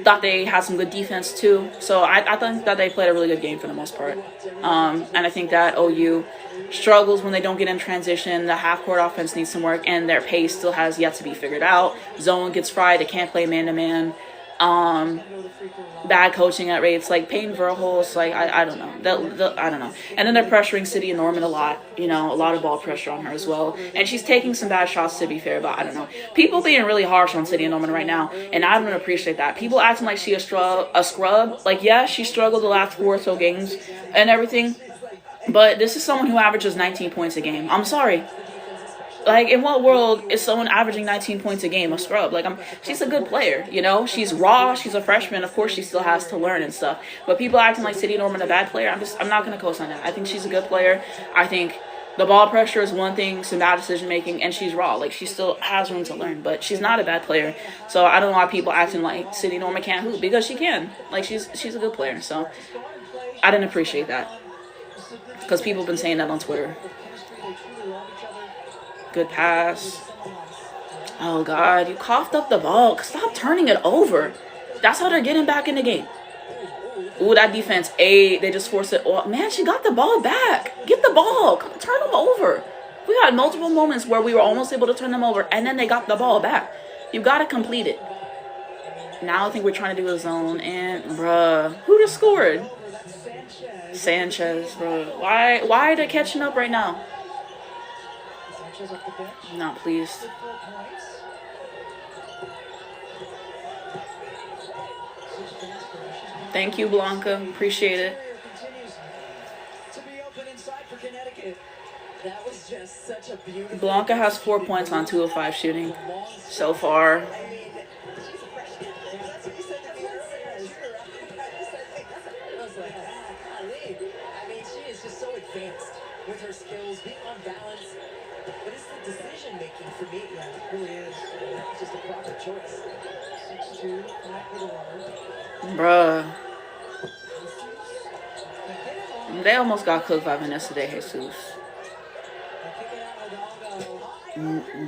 Thought they had some good defense too. So I think that they played a really good game for the most part. And I think that OU struggles when they don't get in transition. The half-court offense needs some work, and their pace still has yet to be figured out. Zone gets fried. They can't play man-to-man. Bad coaching at rates, like Peyton Verhulst, like I don't know. I don't know. And then they're pressuring City and Norman a lot. You know, a lot of ball pressure on her as well. And she's taking some bad shots, to be fair, but I don't know. People being really harsh on City and Norman right now, and I don't appreciate that. People acting like she a scrub. Like, yeah, she struggled the last 4 or so games and everything. But this is someone who averages 19 points a game. I'm sorry. Like, in what world is someone averaging 19 points a game a scrub? Like, she's a good player, you know? She's raw. She's a freshman. Of course, she still has to learn and stuff. But people acting like City Norman a bad player, I'm not going to co-sign that. I think she's a good player. I think the ball pressure is one thing, some bad decision-making, and she's raw. Like, she still has room to learn, but she's not a bad player. So I don't know why people acting like City Norman can't hoop, because she can. Like, she's a good player. So I didn't appreciate that, because people have been saying that on Twitter. Good pass. Oh, God. You coughed up the ball. Stop turning it over. That's how they're getting back in the game. Ooh, that defense. They just forced it. Oh, man, she got the ball back. Get the ball. Come, turn them over. We had multiple moments where we were almost able to turn them over, and then they got the ball back. You got to complete it. Now I think we're trying to do a zone, and, bruh, who just scored? Sanchez, bruh. Why are they catching up right now? No, please. Thank you, Blanca. Appreciate it. Blanca has 4 points on 2 of 5 shooting so far. With her skills, being on balance, but it's the decision making for me. Yeah, it really is. It's just a proper choice. 6'2", bruh. They almost got cooked by Vanessa De Jesus.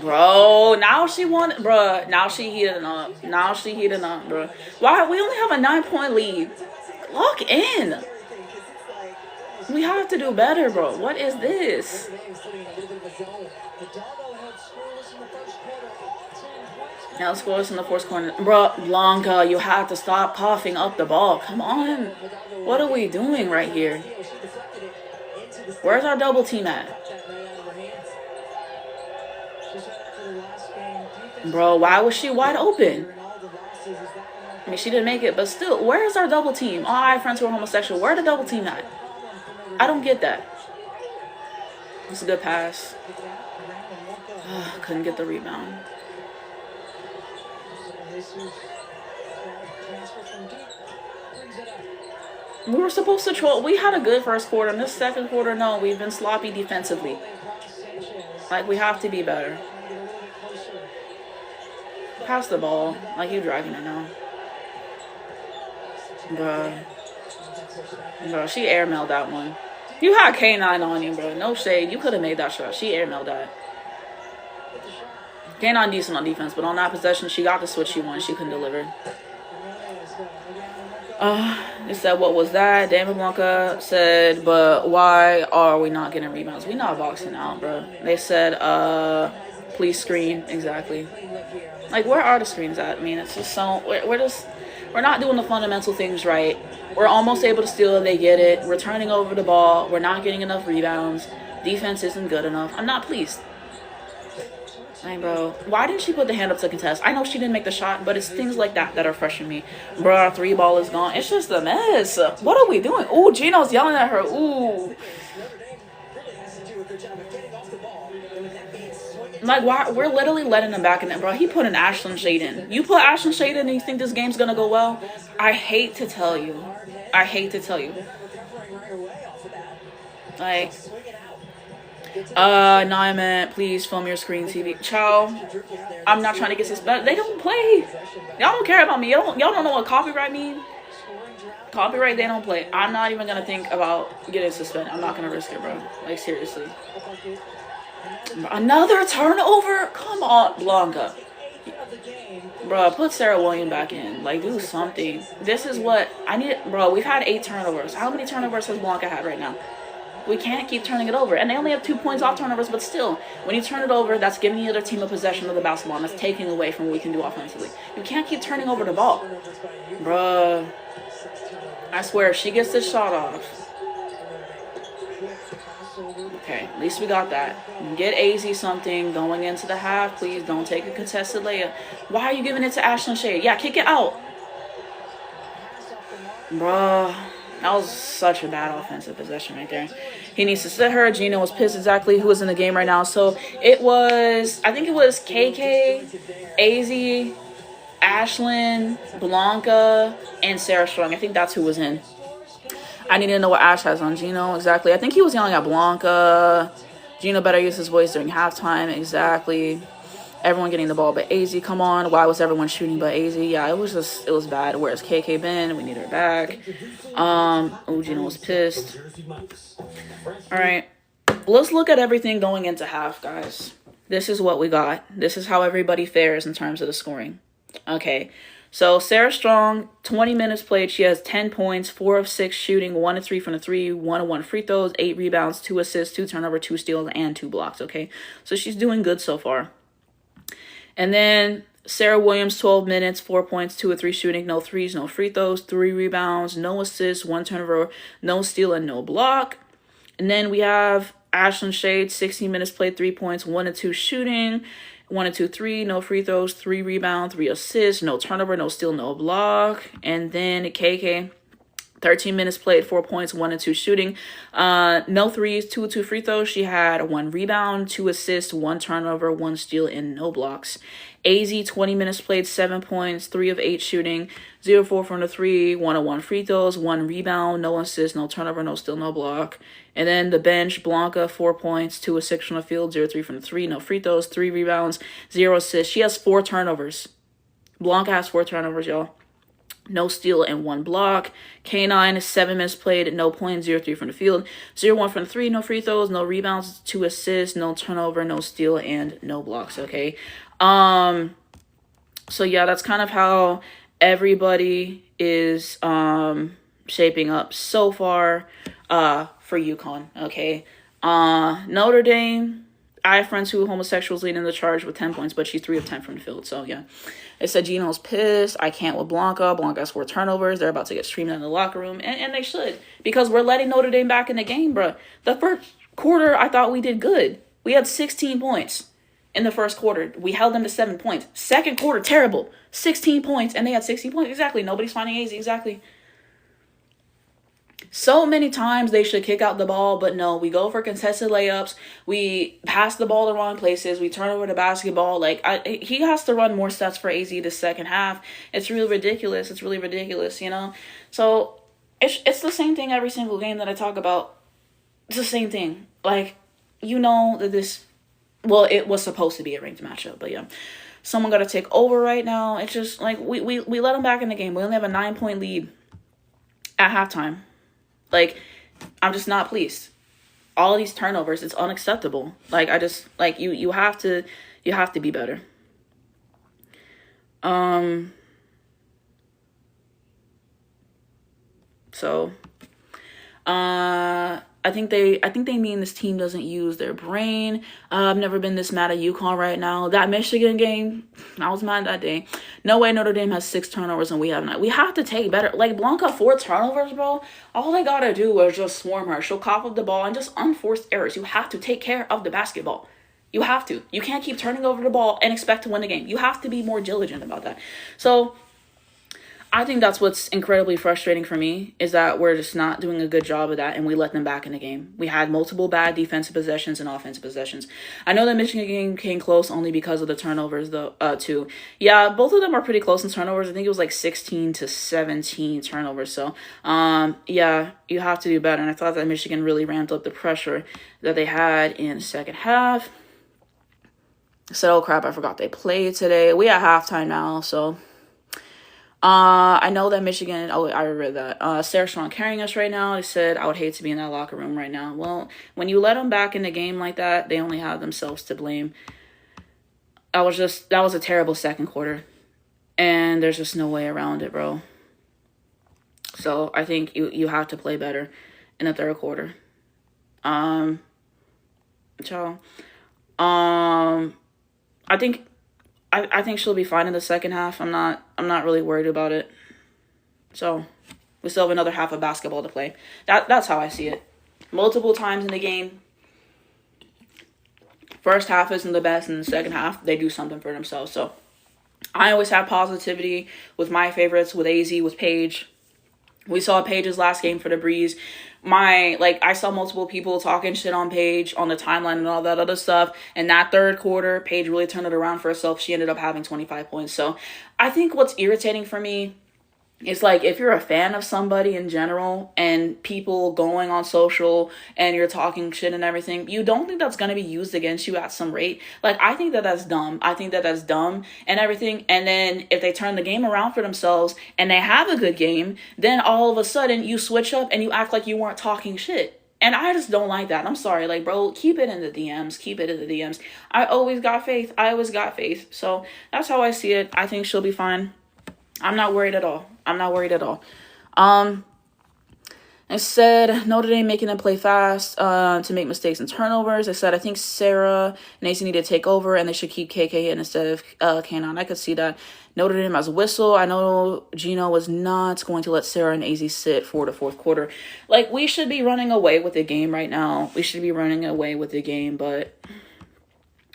Bro, now she won, bruh. Now she heating up. Bruh. Why? We only have a 9-point lead. Lock in. We have to do better, bro. What is this? Now scoreless in the fourth corner. Bro, Blanca, you have to stop coughing up the ball. Come on. What are we doing right here? Where's our double team at? Bro, why was she wide open? I mean, she didn't make it, but still, where's our double team? All my friends who are homosexual, where the double team at? I don't get that. It's a good pass. Couldn't get the rebound. We were supposed to troll. We had a good first quarter. In this second quarter, no, we've been sloppy defensively. Like, we have to be better. Pass the ball. Like, you're dragging it now. Bro, she airmailed that one. You had K9 on you, bro. No shade. You could have made that shot. She airmailed that. K9 decent on defense, but on that possession, she got the switch she wanted. She couldn't deliver. They said, what was that? David Blanca said, but why are we not getting rebounds? We not boxing out, bro. They said, please screen. Exactly. Like, where are the screens at? I mean, it's just so... We're just... We're not doing the fundamental things right. We're almost able to steal it. They get it. We're turning over the ball. We're not getting enough rebounds. Defense isn't good enough. I'm not pleased. Like, bro, why didn't she put the hand up to contest? I know she didn't make the shot, but it's things like that that are frustrating me. Bro, our 3 ball is gone. It's just a mess. What are we doing? Ooh, Gino's yelling at her. Ooh. Like, why? We're literally letting him back in it, bro. He put an Ashland Shade in. You put Ashland Shade in and you think this game's going to go well? I hate to tell you. I hate to tell you. Like... no, I meant please film your screen TV. Ciao. I'm not trying to get suspended. They don't play. Y'all don't care about me. Y'all don't know what copyright mean. Copyright, they don't play. I'm not even gonna think about getting suspended. I'm not gonna risk it, bro. Like, seriously. Another turnover? Come on, Blanca. Bro, put Sarah Williams back in. Like, do something. This is what I need. Bro, we've had 8 turnovers. How many turnovers has Blanca had right now? We can't keep turning it over. And they only have 2 points off turnovers, but still, when you turn it over, that's giving the other team a possession of the basketball, and that's taking away from what we can do offensively. You can't keep turning over the ball. Bruh. I swear, if she gets this shot off. Okay, at least we got that. Get AZ something going into the half, please. Don't take a contested layup. Why are you giving it to Ashland Shade? Yeah, kick it out. Bruh. That was such a bad offensive possession right there. He needs to sit her. Gino was pissed exactly who was in the game right now. So it was, I think it was KK, AZ, Ashlyn, Blanca, and Sarah Strong. I think that's who was in. I need to know what Ash has on Gino exactly. I think he was yelling at Blanca. Gino better use his voice during halftime. Exactly. Everyone getting the ball, but AZ, come on. Why was everyone shooting but AZ? Yeah, it was bad. Where's KK been? We need her back. Gino was pissed. All right. Let's look at everything going into half, guys. This is what we got. This is how everybody fares in terms of the scoring. Okay. So Sarah Strong, 20 minutes played. She has 10 points, 4 of 6 shooting, 1 of 3 from the 3, 1 of 1 free throws, 8 rebounds, 2 assists, 2 turnovers, 2 steals, and 2 blocks. Okay. So she's doing good so far. And then Sarah Williams, 12 minutes, 4 points, 2 of 3 shooting, no threes, no free throws, 3 rebounds, no assists, 1 turnover, no steal, and no block. And then we have Ashlyn Shade, 16 minutes played, 3 points, 1 of 2 shooting, 1 of 2 3, no free throws, 3 rebounds, 3 assists, no turnover, no steal, no block. And then KK, 13 minutes played, 4 points, 1 of 2 shooting, no threes, 2 of 2 free throws. She had 1 rebound, 2 assists, 1 turnover, 1 steal, and no blocks. AZ, 20 minutes played, 7 points, 3 of 8 shooting, 0 4 from the 3, 1 of 1 free throws, 1 rebound, no assist, no turnover, no steal, no block. And then the bench, Blanca, 4 points, 2 of 6 from the field, 0 3 from the 3, no free throws, 3 rebounds, 0 assists. She has 4 turnovers. Blanca has 4 turnovers, y'all. No steal and 1 block. K9 7 minutes played, no points, 0 3 from the field, 0 1 from the 3, no free throws, no rebounds, 2 assists, no turnover, no steal, and no blocks. Okay. So yeah, that's kind of how everybody is shaping up so far for UConn. Okay. Notre Dame, I have friends who are homosexuals leading the charge with 10 points, but she's 3 of 10 from the field. So yeah. It said Gino's pissed. I can't with Blanca. Blanca has 4 turnovers. They're about to get streamed in the locker room. And they should. Because we're letting Notre Dame back in the game, bro. The first quarter, I thought we did good. We had 16 points in the first quarter. We held them to 7 points. Second quarter, terrible. 16 points. And they had 16 points. Exactly. Nobody's finding AZ. Exactly. So many times they should kick out the ball, but no, we go for contested layups. We pass the ball the wrong places. We turn over the basketball. Like, he has to run more sets for AZ the second half. It's really ridiculous. It's really ridiculous, you know? So it's the same thing every single game that I talk about. It's the same thing. Like, you know that this, well, it was supposed to be a ranked matchup, but yeah. Someone got to take over right now. It's just like we let them back in the game. We only have a 9-point lead at halftime. Like, I'm just not pleased. All of these turnovers, it's unacceptable. Like, I just, like, you have to be better. So, I think they mean this team doesn't use their brain. I've never been this mad at UConn right now. That Michigan game, I was mad that day. No way Notre Dame has 6 turnovers and we have 9. We have to take better. Like, Blanca, 4 turnovers, bro. All they gotta do is just swarm her. She'll cough up the ball and just unforced errors. You have to take care of the basketball. You have to. You can't keep turning over the ball and expect to win the game. You have to be more diligent about that. So I think that's what's incredibly frustrating for me, is that we're just not doing a good job of that, and we let them back in the game. We had multiple bad defensive possessions and offensive possessions. I know that Michigan game came close only because of the turnovers, though, too. Yeah, both of them are pretty close in turnovers. I think it was like 16 to 17 turnovers. So, yeah, you have to do better. And I thought that Michigan really ramped up the pressure that they had in the second half. I said, oh crap, I forgot they played today. We at halftime now, so I know that Michigan, oh, I read that. Sarah Strong carrying us right now. They said, I would hate to be in that locker room right now. Well, when you let them back in the game like that, they only have themselves to blame. That was a terrible second quarter. And there's just no way around it, bro. So I think you have to play better in the third quarter. I think she'll be fine in the second half. I'm not really worried about it. So we still have another half of basketball to play. That's how I see it. Multiple times in the game. First half isn't the best, and the second half they do something for themselves. So I always have positivity with my favorites, with AZ, with Paige. We saw Paige's last game for the Breeze. I saw multiple people talking shit on Paige on the timeline and all that other stuff. And that third quarter, Paige really turned it around for herself. She ended up having 25 points. So I think what's irritating for me is, like, if you're a fan of somebody in general and people going on social and you're talking shit and everything, you don't think that's going to be used against you at some rate. Like, I think that that's dumb. I think that that's dumb and everything. And then if they turn the game around for themselves and they have a good game, then all of a sudden you switch up and you act like you weren't talking shit. And I just don't like that. I'm sorry. Like, bro, keep it in the DMs. Keep it in the DMs. I always got faith. So that's how I see it. I think she'll be fine. I'm not worried at all. I said Notre Dame making them play fast to make mistakes and turnovers. I said I think Sarah and AC need to take over and they should keep KK in instead of Kanon. I could see that. Notre Dame has a whistle. I know Gino was not going to let Sarah and AZ sit for the fourth quarter. Like, we should be running away with the game right now. But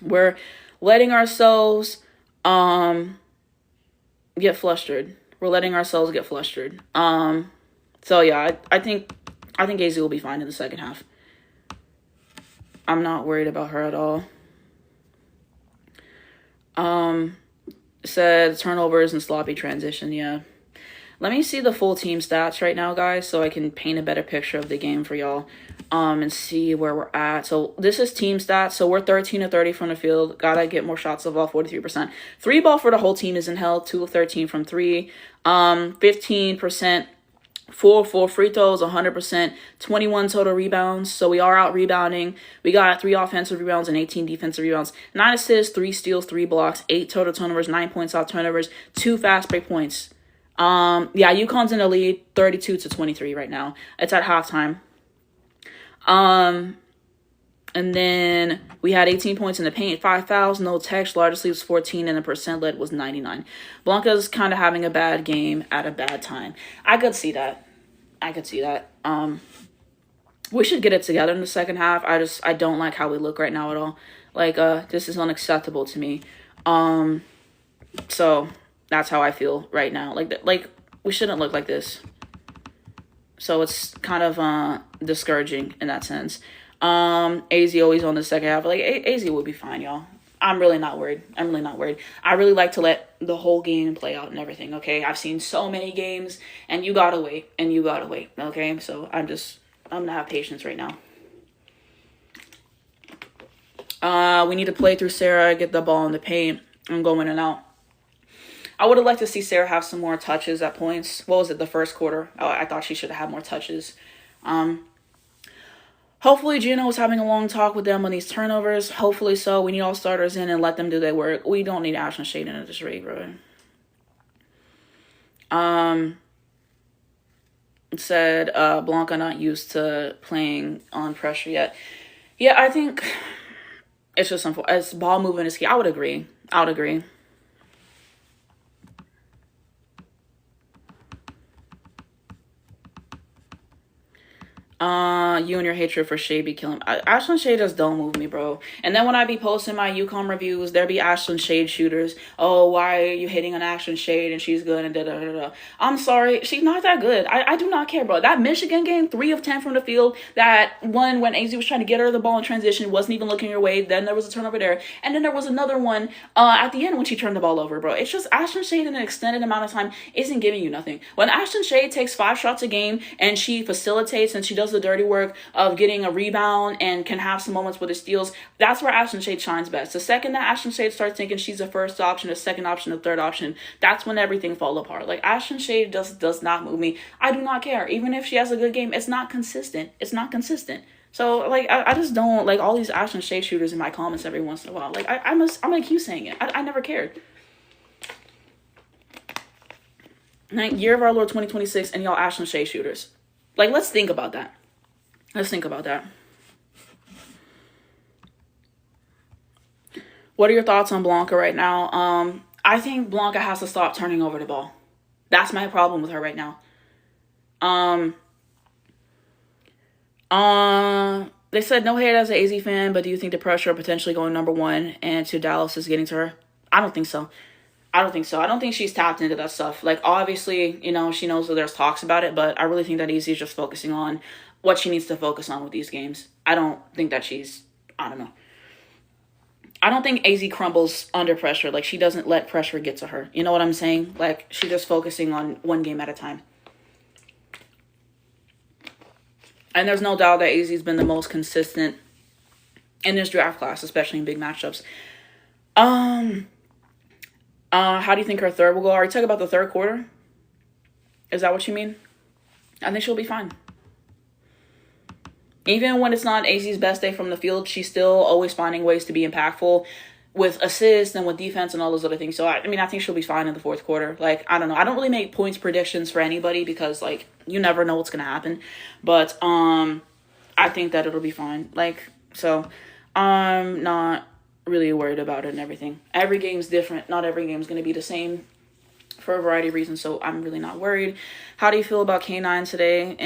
we're letting ourselves get flustered. So yeah, I think AZ will be fine in the second half. I'm not worried about her at all. Said turnovers and sloppy transition, yeah. Let me see the full team stats right now, guys, so I can paint a better picture of the game for y'all. And see where we're at. So this is team stats. So we're 13 of 30 from the field. Gotta get more shots of ball, 43%. 3-ball for the whole team isn't held. 2 of 13 from 3. 15%. 4 free throws, 100%. 21 total rebounds. So we are out rebounding. We got 3 offensive rebounds and 18 defensive rebounds. 9 assists, 3 steals, 3 blocks, 8 total turnovers, 9 points off turnovers, 2 fast break points. Yeah, UConn's in the lead, 32-23 right now. It's at halftime. And then we had 18 points in the paint, 5 fouls, no text, largest lead was 14, and the percent led was 99. Blanca's kind of having a bad game at a bad time. I could see that. We should get it together in the second half. I don't like how we look right now at all. Like, this is unacceptable to me. So that's how I feel right now. Like we shouldn't look like this. So it's kind of discouraging in that sense. AZ always on the second half. Like, AZ will be fine, y'all. I'm really not worried. I really like to let the whole game play out and everything, okay? I've seen so many games, and you gotta wait, okay? So I'm gonna have patience right now. We need to play through Sarah, get the ball in the paint, and go in and out. I would have liked to see Sarah have some more touches at points. What was it, the first quarter? I thought she should have had more touches. Hopefully Gino was having a long talk with them on these turnovers. Hopefully so. We need all starters in and let them do their work. We don't need Ashton Shaden at this rate, bro. said Blanca not used to playing on pressure yet. Yeah, I think it's just as ball movement is key. I would agree. You and your hatred for Shay be killing me. Ashlyn Shade just don't move me, bro. And then when I be posting my UConn reviews, there be Ashlyn Shade shooters. Oh, why are you hating on Ashlyn Shade and she's good and da da da da. I'm sorry, she's not that good. I do not care, bro. That Michigan game, 3 of 10 from the field. That one when AZ was trying to get her the ball in transition, wasn't even looking her way. Then there was a turnover there, and then there was another one at the end when she turned the ball over, bro. It's just Ashlyn Shade in an extended amount of time isn't giving you nothing. When Ashlyn Shade takes 5 shots a game and she facilitates and she does the dirty work of getting a rebound and can have some moments with the steals, that's where Ashlyn Shade shines best. The second that Ashlyn Shade starts thinking she's a first option, a second option, a third option, that's when everything falls apart. Like, Ashlyn Shade does not move me. I do not care. Even if she has a good game, it's not consistent. So, like, I just don't like all these Ashlyn Shade shooters in my comments every once in a while. Like, I'm gonna keep saying it. I never cared. Like, year of our Lord 2026 and y'all Ashlyn Shade shooters. Like, let's think about that. What are your thoughts on Blanca right now? I think Blanca has to stop turning over the ball. That's my problem with her right now. They said no hate as an AZ fan, but do you think the pressure of potentially going number 1 and to Dallas is getting to her? I don't think so. I don't think she's tapped into that stuff. Like, obviously, you know, she knows that there's talks about it, but I really think that AZ is just focusing on what she needs to focus on with these games. I don't think that I don't know. I don't think AZ crumbles under pressure. Like, she doesn't let pressure get to her. You know what I'm saying? Like, she's just focusing on one game at a time. And there's no doubt that AZ's been the most consistent in this draft class, especially in big matchups. How do you think her third will go? Are you talking about the third quarter? Is that what you mean? I think she'll be fine. Even when it's not AZ's best day from the field, she's still always finding ways to be impactful with assists and with defense and all those other things. So, I think she'll be fine in the fourth quarter. Like, I don't know. I don't really make points predictions for anybody because, like, you never know what's going to happen. But I think that it'll be fine. Like, so I'm not really worried about it and everything. Every game's different. Not every game's going to be the same for a variety of reasons. So I'm really not worried. How do you feel about K9 today?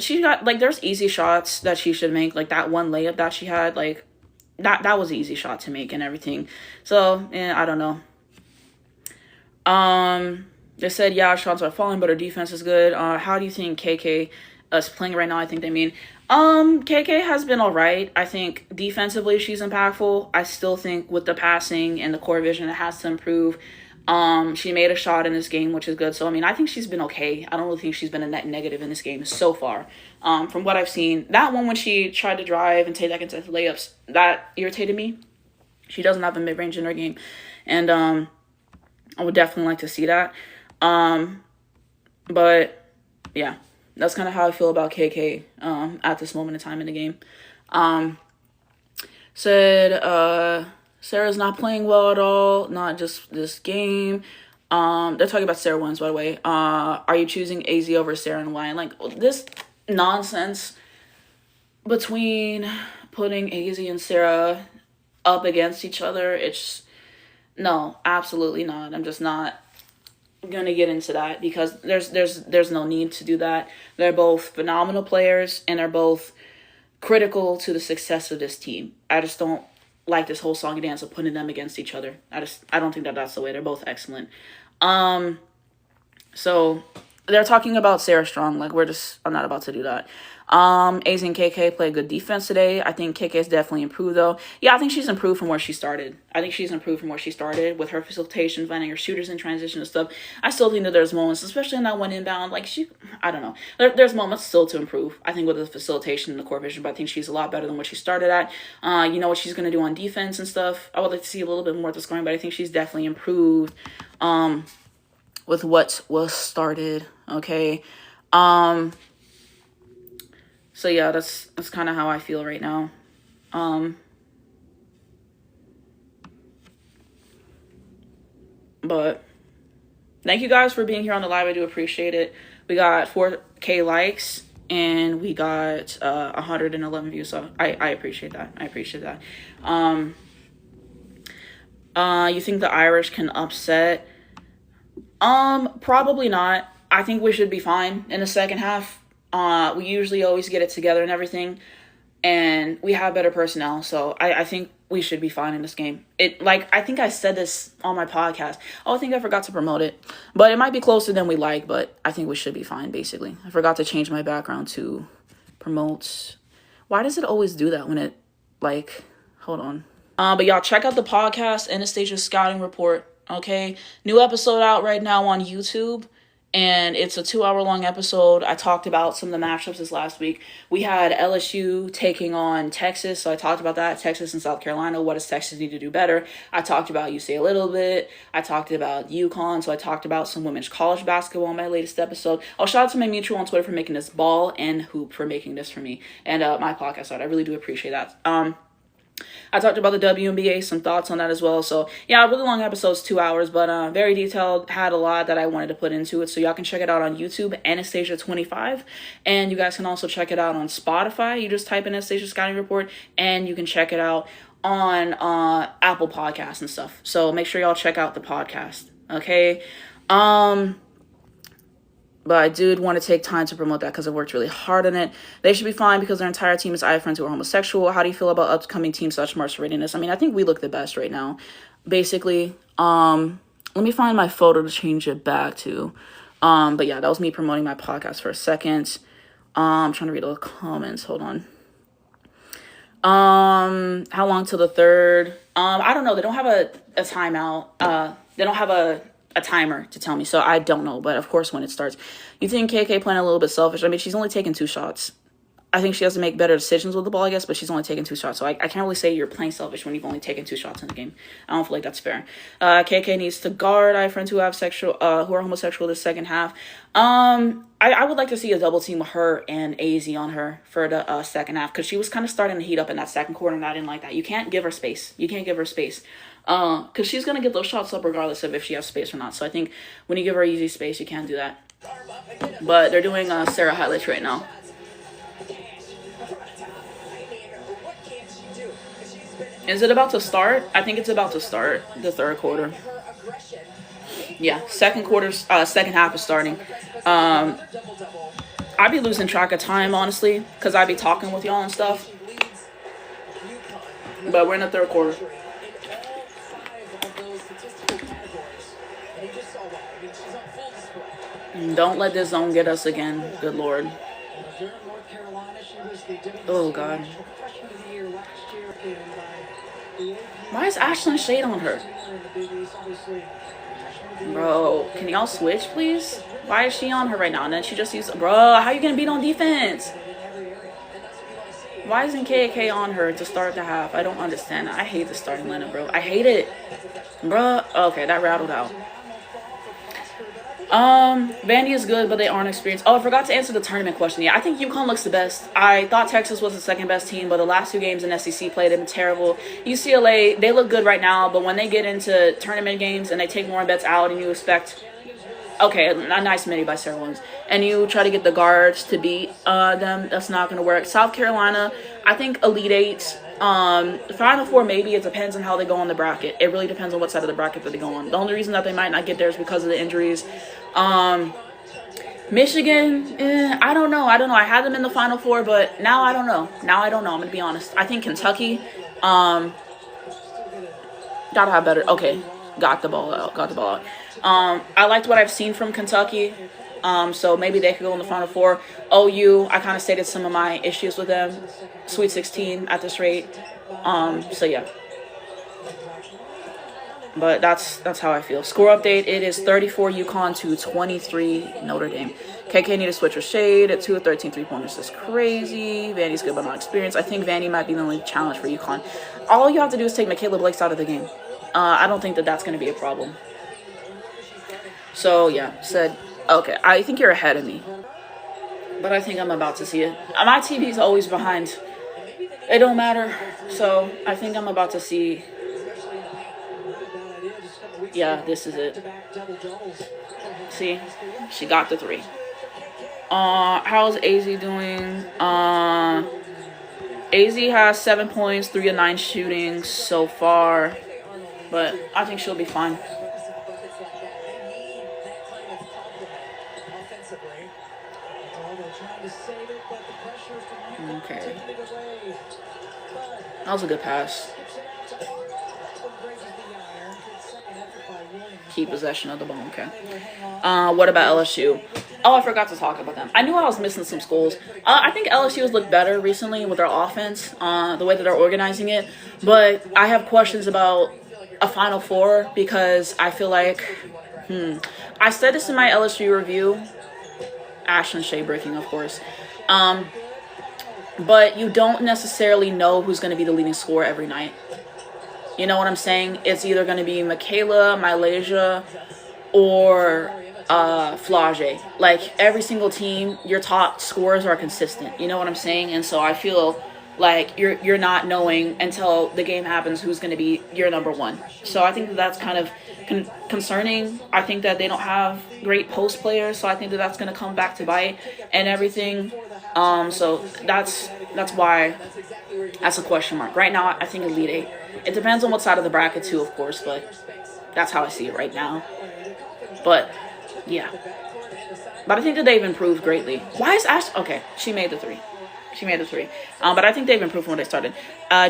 She got, like, there's easy shots that she should make. Like, that one layup that she had, like, that was an easy shot to make and everything. So, I don't know. They said, yeah, shots are falling, but her defense is good. How do you think KK is playing right now? I think they mean. KK has been all right. I think defensively she's impactful. I still think with the passing and the core vision, it has to improve. She made a shot in this game, which is good. So, I think she's been okay. I don't really think she's been a net negative in this game so far. From what I've seen, that one when she tried to drive and take that into layups, that irritated me. She doesn't have a mid-range in her game. And, I would definitely like to see that. But yeah, that's kind of how I feel about KK, at this moment in time in the game. Sarah's not playing well at all, not just this game. They're talking about Sarah Wins, by the way. Are you choosing AZ over Sarah and why? Like, this nonsense between putting AZ and Sarah up against each other, no, absolutely not. I'm just not gonna get into that because there's no need to do that. They're both phenomenal players and they're both critical to the success of this team. I just don't like this whole song and dance of putting them against each other. I don't think that that's the way. They're both excellent. So they're talking about Sarah Strong. Like, I'm not about to do that. AZ and KK play good defense today. I think KK has definitely improved, though. Yeah, I think she's improved from where she started. With her facilitation, finding her shooters in transition and stuff. I still think that there's moments, especially in that one inbound, like, I don't know. There's moments still to improve, I think, with the facilitation and the core vision, but I think she's a lot better than what she started at. You know what she's going to do on defense and stuff. I would like to see a little bit more of the scoring, but I think she's definitely improved with what was started, okay? So yeah, that's kind of how I feel right now. But thank you guys for being here on the live. I do appreciate it. We got 4K likes, and we got 111 views. So I appreciate that. I appreciate that. You think the Irish can upset? Probably not. I think we should be fine in the second half. We usually always get it together and everything, and we have better personnel, so I think we should be fine in this game. I think I said this on my podcast. Oh, I think I forgot to promote it, but it might be closer than we like, but I think we should be fine, basically. I forgot to change my background to promote. Why does it always do that when it, hold on. But y'all, check out the podcast, Anastasia Scouting Report, okay? New episode out right now on YouTube, and it's a 2-hour-long episode. I talked about some of the matchups this last week. We had LSU taking on Texas, so I talked about that. Texas and South Carolina, what does Texas need to do better? I talked about UConn a little bit. I talked about UConn, so I talked about some women's college basketball in my latest episode. Oh, shout out to my mutual on Twitter for making this, Ball and Hoop for making this for me, and my podcast side. I really do appreciate that. I talked about the WNBA, some thoughts on that as well. So, yeah, really long episodes, 2 hours, but very detailed, had a lot that I wanted to put into it. So y'all can check it out on YouTube, Anastasia25, and you guys can also check it out on Spotify. You just type in Anastasia Scouting Report, and you can check it out on Apple Podcasts and stuff. So make sure y'all check out the podcast, okay? But I did want to take time to promote that because I worked really hard on it. They should be fine because their entire team is I have friends who are homosexual. How do you feel about upcoming team such March readiness? I mean, I think we look the best right now. Basically, let me find my photo to change it back to. But yeah, that was me promoting my podcast for a second. I'm trying to read all the comments. Hold on. How long till the 3rd? I don't know. They don't have a timeout. They don't have a timer to tell me, so I don't know, but of course when it starts. You think KK playing a little bit selfish? I mean, she's only taken 2 shots. I think she has to make better decisions with the ball, I guess, but she's only taken 2 shots, so I can't really say you're playing selfish when you've only taken 2 shots in the game. I don't feel like that's fair. KK needs to guard. I have friends who have who are homosexual this second half. I would like to see a double team with her and AZ on her for the second half, because she was kind of starting to heat up in that second quarter, and I didn't like that. You can't give her space. Because she's going to get those shots up regardless of if she has space or not. So I think when you give her easy space, you can't do that. But they're doing Sarah highlights right now. Is it about to start? I think it's about to start, the 3rd quarter. Yeah, second half is starting. I'd be losing track of time, honestly, because I'd be talking with y'all and stuff. But we're in the 3rd quarter. Don't let this zone get us again. Good Lord. Oh, God. Why is Ashlyn Shade on her? Bro, can y'all switch, please? Why is she on her right now? And then she just used... Bro, how you going to beat on defense? Why isn't KK on her to start the half? I don't understand. I hate the starting lineup, bro. I hate it. Bro, okay, that rattled out. Vandy is good, but they aren't experienced. Oh, I forgot to answer the tournament question. Yeah, I think UConn looks the best. I thought Texas was the second best team, but the last 2 games in SEC play, they've been terrible. UCLA, they look good right now, but when they get into tournament games and they take more bets out and you expect, okay, a nice mini by Sarah Williams, and you try to get the guards to beat them, that's not going to work. South Carolina, I think Elite 8, Final 4 maybe. It depends on how they go on the bracket. It really depends on what side of the bracket that they go on. The only reason that they might not get there is because of the injuries. Michigan, I don't know. I had them in the Final 4, but now I don't know. I'm going to be honest. I think Kentucky, gotta have better. Okay, got the ball out. I liked what I've seen from Kentucky. So maybe they could go in the Final 4. OU, I kind of stated some of my issues with them. Sweet 16 at this rate. So yeah. But that's how I feel. Score update, it is 34 UConn to 23 Notre Dame. KK need to switch her shade at 2 of 13 3-pointers. Is crazy. Vandy's good but not experienced. I think Vandy might be the only challenge for UConn. All you have to do is take Michaela Blakes out of the game. I don't think that that's going to be a problem. So yeah, said, okay, I think you're ahead of me. But I think I'm about to see it. My TV's always behind. It don't matter. So I think I'm about to see. Yeah, this is it. See? She got the 3. How's AZ doing? AZ has 7 points, 3 of 9 shooting so far, but I think she'll be fine. Okay. That was a good pass. Keep possession of the ball. Okay. What about LSU? Oh, I forgot to talk about them. I knew I was missing some schools. I think LSU has looked better recently with their offense, the way that they're organizing it. But I have questions about a Final Four because I feel like, I said this in my LSU review. Ashton Shea breaking, of course. But you don't necessarily know who's going to be the leading scorer every night. You know what I'm saying? It's either going to be Michaela, Mylasia, or Flage. Like, every single team, your top scorers are consistent. You know what I'm saying? And so I feel like you're not knowing until the game happens who's going to be your number one. So I think that's kind of concerning. I think that they don't have great post players, so I think that's going to come back to bite and everything. So that's why that's a question mark. Right now, I think Elite Eight. It depends on what side of the bracket too, of course, but that's how I see it right now. But yeah, but I think that they've improved greatly. Why is Ash? Okay, she made the three. But I think they've improved from when they started.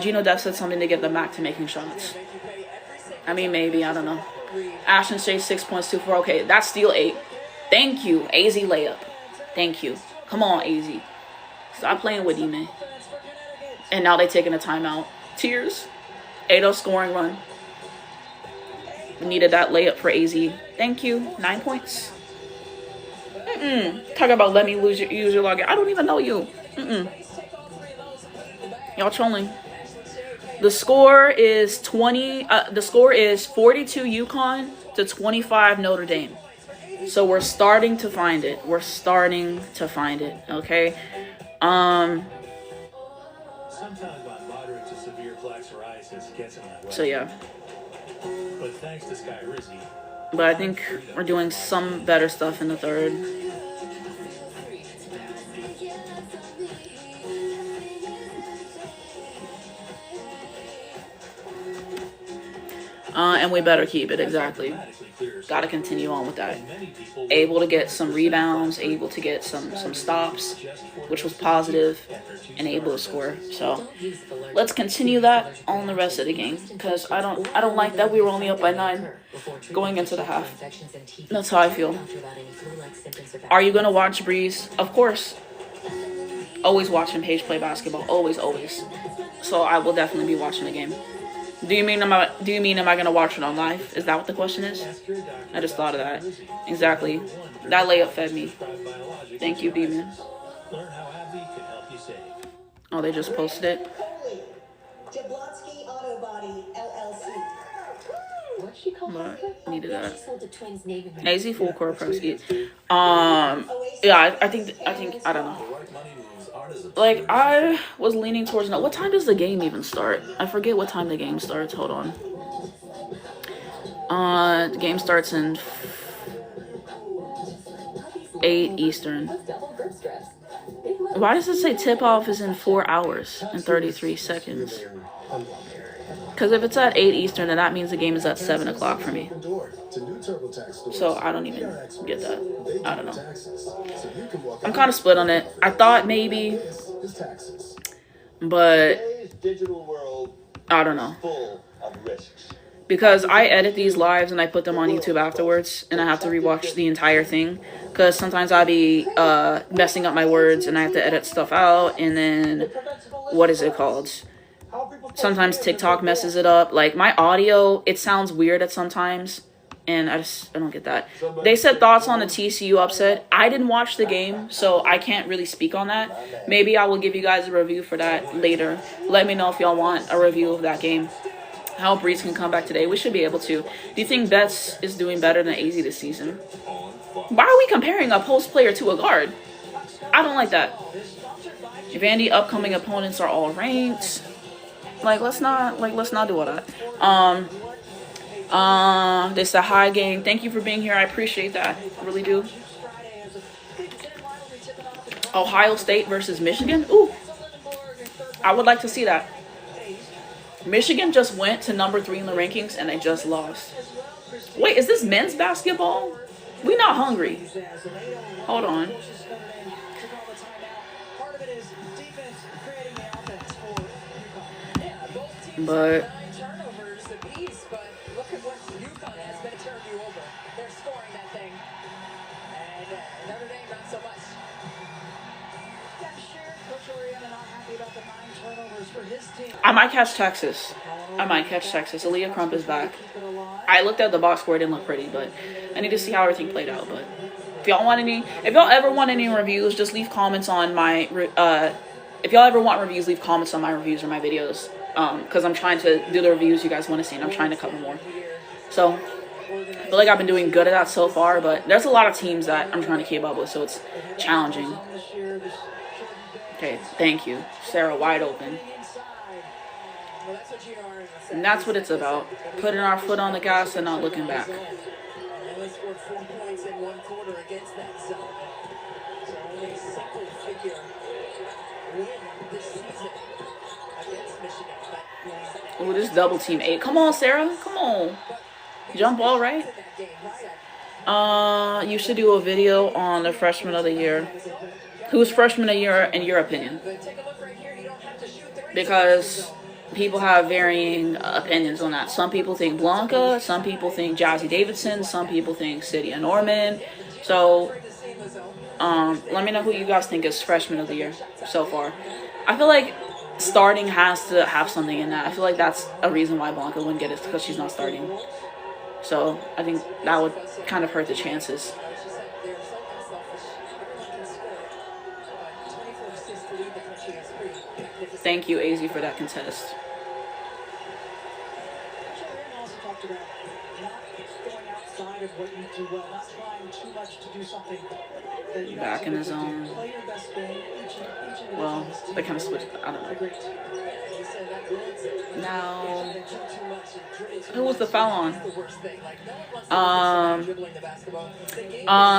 Gino Dev said something to get them back to making shots. I mean, maybe, I don't know. Ashton Shea 6 points, 2 4. Okay, that's steal 8. Thank you, AZ layup. Thank you. Come on, AZ. Stop playing with you, man. And now they taking a timeout. Tears. 8-0 scoring run. We needed that layup for AZ. Thank you. 9 points. Talk about let me use your login. I don't even know you. Y'all trolling. The score is 42 UConn to 25 Notre Dame. So we're starting to find it. Okay. So yeah. But I think we're doing some better stuff in the third. And we better keep it, exactly. Got to continue on with that. Able to get some rebounds, able to get some stops, which was positive, and able to score. So let's continue that on the rest of the game, because I don't like that we were only up by 9 going into the half. That's how I feel. Are you gonna watch Breeze? Of course. Always watching Paige play basketball. Always. So I will definitely be watching the game. Do you mean am I gonna watch it on live? Is that what the question is? I just thought of that. Exactly. That layup fed me. Thank you, B-Man. Oh, they just posted it. But needed that. AZ full court press. Yeah, I think I don't know. Like, I was leaning towards no. What time does the game even start? I forget what time the game starts. Hold on. The game starts in 8 Eastern. Why does it say tip-off is in 4 hours and 33 seconds? Because if it's at 8 Eastern, then that means the game is at 7 o'clock for me. So I don't even get that. I don't know. I'm kind of split on it. I thought maybe, but I don't know. Because I edit these lives and I put them on YouTube afterwards, and I have to rewatch the entire thing. Because sometimes I'll be messing up my words and I have to edit stuff out, and then, what is it called? Sometimes TikTok messes it up. Like, my audio, it sounds weird at sometimes, and I don't get that. They said thoughts on the TCU upset. I didn't watch the game, so I can't really speak on that. Maybe I will give you guys a review for that later. Let me know if y'all want a review of that game. How Breeze can come back today. We should be able to. Do you think Betts is doing better than AZ this season? Why are we comparing a post player to a guard? I don't like that. Vandy upcoming opponents are all ranked. Like, let's not do all that. This is a high game. Thank you for being here. I appreciate that. I really do. Ohio State versus Michigan. Ooh, I would like to see that. Michigan just went to number 3 in the rankings and they just lost. Wait, is this men's basketball? We not hungry. Hold on. But turnovers apiece, but look at what UConn has been turning you over. They're scoring that thing. And Notre Dame, not so much. I'm sure Coach Oriana not happy about the 9 turnovers for his team. I might catch Texas. I might catch Texas. Aaliyah Crump is back. I looked at the box score. It didn't look pretty, but I need to see how everything played out. But if y'all ever want any reviews, just leave comments on my, if y'all ever want reviews, leave comments on my reviews or my videos. Because I'm trying to do the reviews you guys want to see, and I'm trying to cover more. So, I feel like I've been doing good at that so far, but there's a lot of teams that I'm trying to keep up with, so it's challenging. Okay, thank you. Sarah, wide open. And that's what it's about. Putting our foot on the gas and not looking back. They scored 4 points in 1 quarter against that zone. So only a single figure win this season against Michigan. Oh, this double team 8. Come on, Sarah. Come on. Jump ball, right? You should do a video on the freshman of the year. Who's freshman of the year in your opinion? Because people have varying opinions on that. Some people think Blanca, some people think Jazzy Davidson, some people think Cydia Norman. So, let me know who you guys think is freshman of the year so far. I feel like starting has to have something in that. I feel like that's a reason why Blanca wouldn't get it, because she's not starting. So I think that would kind of hurt the chances. Thank you, AZ, for that contest. Back in the zone. Well, they kind of switched. I don't know. Now, who was the foul on?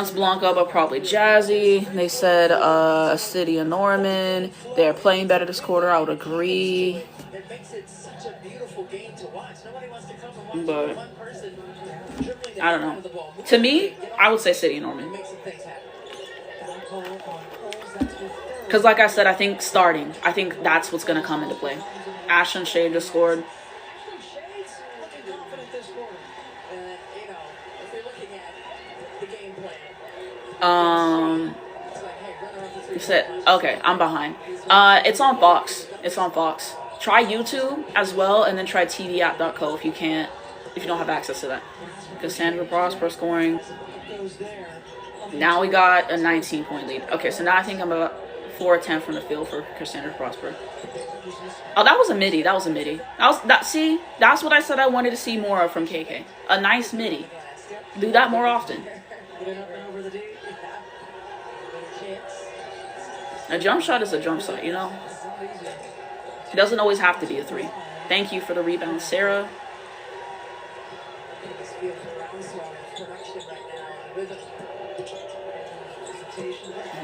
It's Blanca, but probably Jazzy. They said Cydia Norman. They're playing better this quarter. I would agree. But I don't know. To me, I would say Cydia Norman. Because like I said, I think starting, I think that's what's going to come into play. Ashton Shade just scored. You said, okay, I'm behind. It's on Fox. It's on Fox. Try YouTube as well, and then try tvapp.co if you don't have access to that. Cassandra Prosper scoring. Now we got a 19-point lead. Okay, so now I think I'm about 4 or 10 from the field for Cassandra Prosper. Oh, that was a midi. That was a midi. See, that's what I said I wanted to see more of from KK. A nice midi. Do that more often. A jump shot is a jump shot, you know? It doesn't always have to be a 3. Thank you for the rebound, Sarah.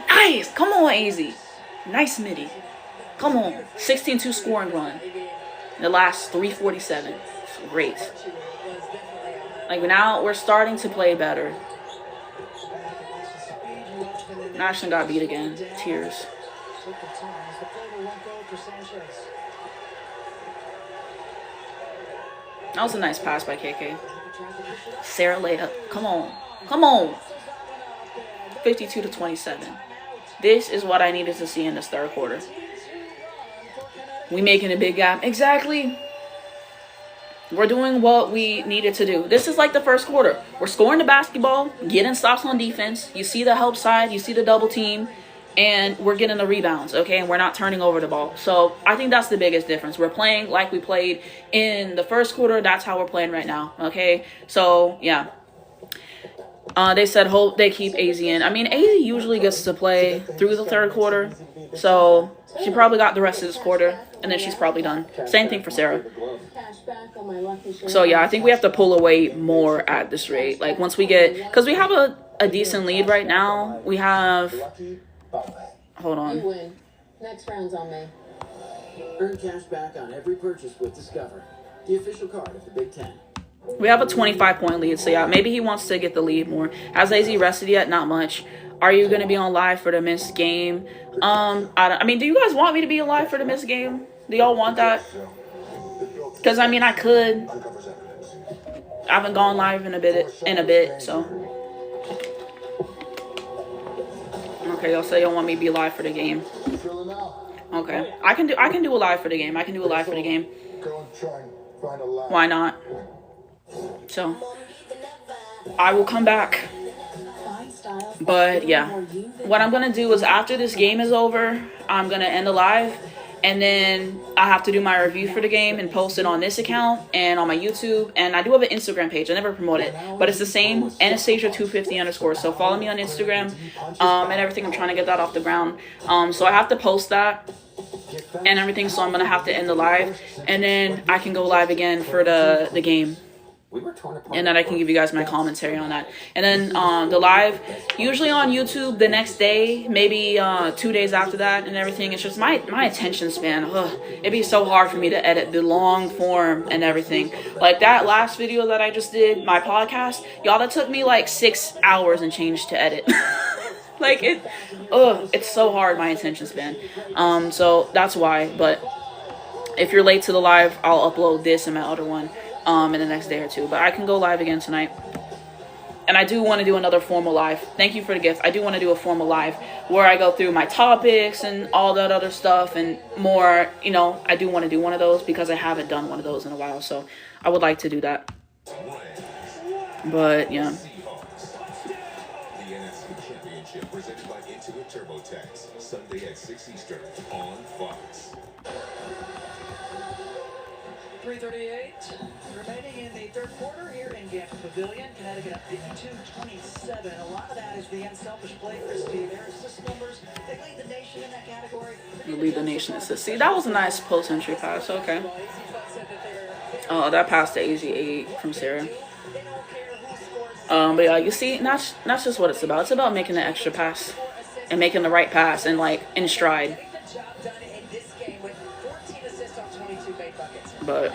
Nice! Come on, AZ. Nice midi. Come on. 16-2 scoring run. The last 3:47. Great. Like, now we're starting to play better. Ashton got beat again. Tears. That was a nice pass by KK. Sarah layup. Come on. Come on. 52-27. This is what I needed to see in this third quarter. We making a big gap. Exactly. We're doing what we needed to do. This is like the first quarter. We're scoring the basketball, getting stops on defense. You see the help side, you see the double team, and we're getting the rebounds, okay? And we're not turning over the ball. So I think that's the biggest difference. We're playing like we played in the first quarter. That's how we're playing right now, okay? So, yeah. They said hope they keep AZ in. I mean, AZ usually gets to play through the third quarter. So she probably got the rest of this quarter, and then she's probably done. Same thing for Sarah. So, yeah, I think we have to pull away more at this rate. Like, once we get... Because we have a decent lead right now. We have... Hold You on. win. Next round's on me. Earn cash back on every purchase with Discover, the official card of the Big Ten. We have a 25-point lead, so yeah, maybe he wants to get the lead more. Has AZ rested yet? Not much. Are you going to be on live for the missed game? I mean, do you guys want me to be alive for the missed game? Do y'all want that? Because, I mean, I could. I haven't gone live in a bit, so. Okay, y'all say y'all want me to be live for the game. Okay, I can do a live for the game. I can do a live for the game. Why not? So, I will come back. But yeah, what I'm gonna do is after this game is over, I'm gonna end the live, and then I have to do my review for the game and post it on this account and on my YouTube. And I do have an Instagram page. I never promote it, but it's the same, Anastasia250_. So follow me on Instagram and everything. I'm trying to get that off the ground. So I have to post that and everything. So I'm gonna have to end the live, and then I can go live again for the game. And then I can give you guys my commentary on that. And then the live, usually on YouTube the next day, maybe 2 days after that and everything. It's just my attention span. It'd be so hard for me to edit the long form and everything. Like that last video that I just did, my podcast, y'all, that took me like 6 hours and change to edit. Like it's so hard, my attention span. So that's why. But if you're late to the live, I'll upload this and my other one in the next day or two. But I can go live again tonight. And I do want to do another formal live. Thank you for the gift. I do want to do a formal live where I go through my topics and all that other stuff and more. You know, I do want to do one of those because I haven't done one of those in a while. So I would like to do that. But yeah. Presented by Intuit TurboTax, Sunday at 6 Eastern on Fox. 3:38 remaining in the third quarter here in Gap Pavilion. Connecticut up 52-27. A lot of that is the unselfish play, Christy. Their assist numbers, they lead the nation in that category. You lead the nation assist. See, that was a nice post-entry pass. Okay. Oh, that pass to AZ8 from Sarah. But yeah, you see, that's just what it's about. It's about making the extra pass and making the right pass and like in stride. But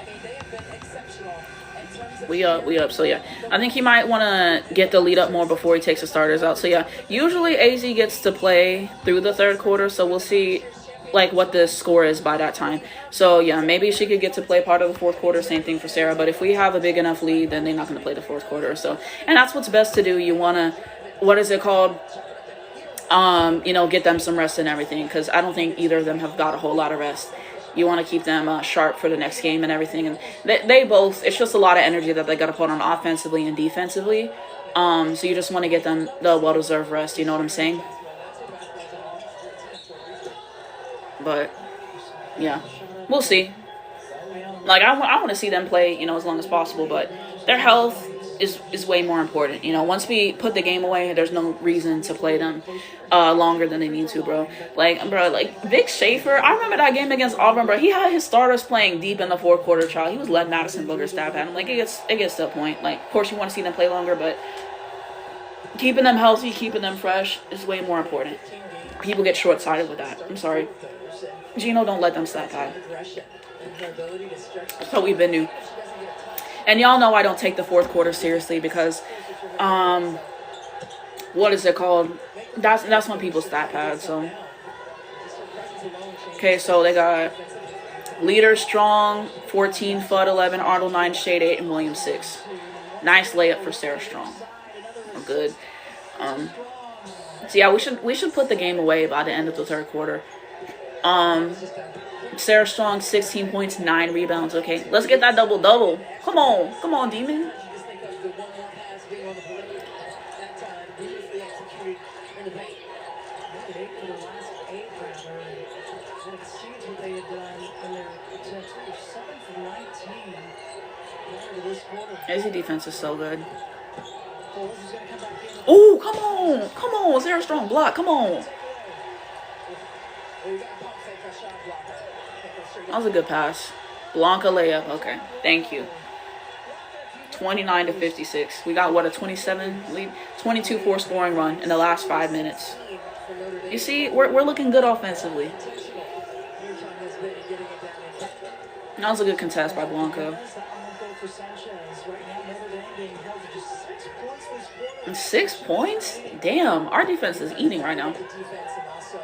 we up. So yeah, I think he might want to get the lead up more before he takes the starters out. So yeah, usually AZ gets to play through the third quarter. So we'll see like what the score is by that time. So yeah, maybe she could get to play part of the fourth quarter. Same thing for Sarah. But if we have a big enough lead, then they're not going to play the fourth quarter. So, and that's what's best to do. You want to, what is it called? You know, get them some rest and everything, because I don't think either of them have got a whole lot of rest. You want to keep them sharp for the next game and everything. And they both, it's just a lot of energy that they got to put on offensively and defensively. So you just want to get them the well-deserved rest. You know what I'm saying? But yeah, we'll see. Like I want to see them play, you know, as long as possible. But their health is way more important. You know, once we put the game away, there's no reason to play them longer than they need to, bro. Like Vic Schaefer, I remember that game against Auburn, bro. He had his starters playing deep in the fourth quarter, child. He was letting Madison Booker stab at him. Like it gets to a point. Like, of course, you want to see them play longer, but keeping them healthy, keeping them fresh is way more important. People get short-sighted with that. I'm sorry. Gino, don't let them stat pad. That's what we've been doing. And y'all know I don't take the fourth quarter seriously because, what is it called? That's when people stat pad. So, okay, so they got Leader Strong, 14, Fudd 11, Arnold 9, Shade 8, and Williams 6. Nice layup for Sarah Strong. Good. So yeah, we should put the game away by the end of the third quarter. Sarah Strong, 16 points, 9 rebounds. Okay, let's get that double-double. Come on, Demon. AZ defense is so good. Oh, come on, Sarah Strong block. Come on. That was a good pass. Blanca layup. Okay, thank you. 29-56. We got, what, a 27 lead? 22-4 scoring run in the last 5 minutes. for Notre Dame. You see, we're looking good offensively. Intentional. UConn has been getting it down in. That was a good contest by Blanco. There's that one goal for Sanchez. Right now, Notre Dame being held to just 6 points this quarter. 6 points? Damn, our defense is eating right now. The defense and also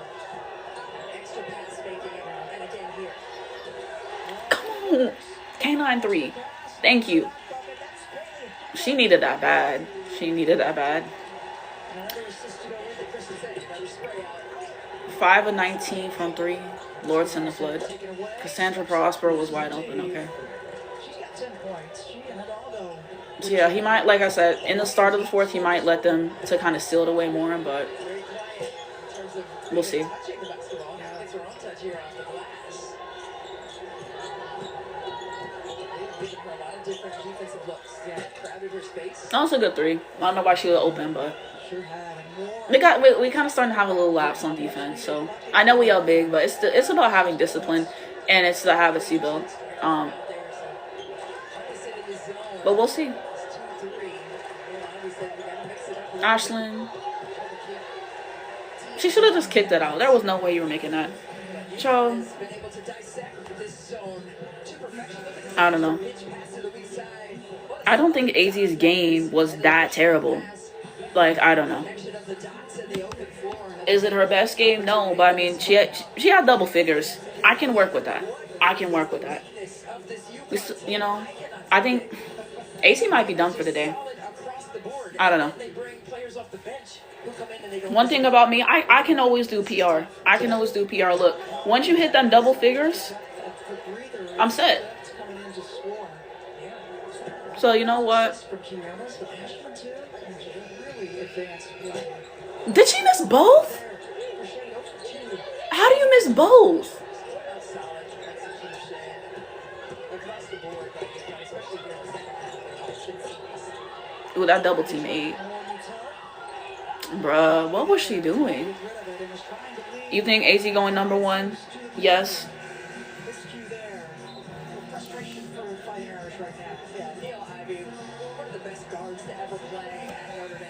extra pass faking it. And again here. Come on. K9 3. Thank you. She needed that bad. She needed that bad. Another assist to go with it. Kristen said another spray out. 5 of 19 from 3. Lord send the flood. Cassandra Prosper was wide open, okay. She's got 10 points. She and Hidalgo. So yeah, he might, like I said, in the start of the fourth, he might let them to kind of seal it away more, but Very quiet in terms of we'll see. touching the basketball. Now it's her own touch here off the glass. They've given her a lot of different defensive looks. Yeah, crowded her space. That was a good 3. I don't know why she was open, but Sure had. And more. we kind of starting to have a little lapse on defense. So I know we are big, but it's about having discipline, and it's the habits you build. Out there, so like I said, in the zone, But we'll see. it's 2-3. You know, we said we gotta mix it up. Ashlyn, she should have just kicked it out. There was no way you were making that. So Has been able to dissect this zone to perfection. Look at I don't know. the pitch pass to the weak side. I don't think AZ's game was that terrible. Like, I don't know. Connection of the dots and the open floor. Is it her best game? No, but I mean, she had double figures. I can work with that. I can work with that. Of this We st- you know, I think AC might be done for the day. across the board. I don't know. They bring players off the bench who come in and they don't. One thing about me, I can always do PR. I can always do PR. Look, once you hit them double figures, I'm set. Coming in to score. So you know what? From Kiana's, the Ashman too. Really advanced play. Did she miss both? Ricochet over 2. How do you miss both? Solid execution across the board, but especially here in the second half. Ooh, that double team 8. Bruh, what was she doing? You think AZ going number 1? Yes. Miscue there. Frustration for Fighting Irish right now. Yeah, Neil Ivey, one of the best guards to ever play at Notre Dame.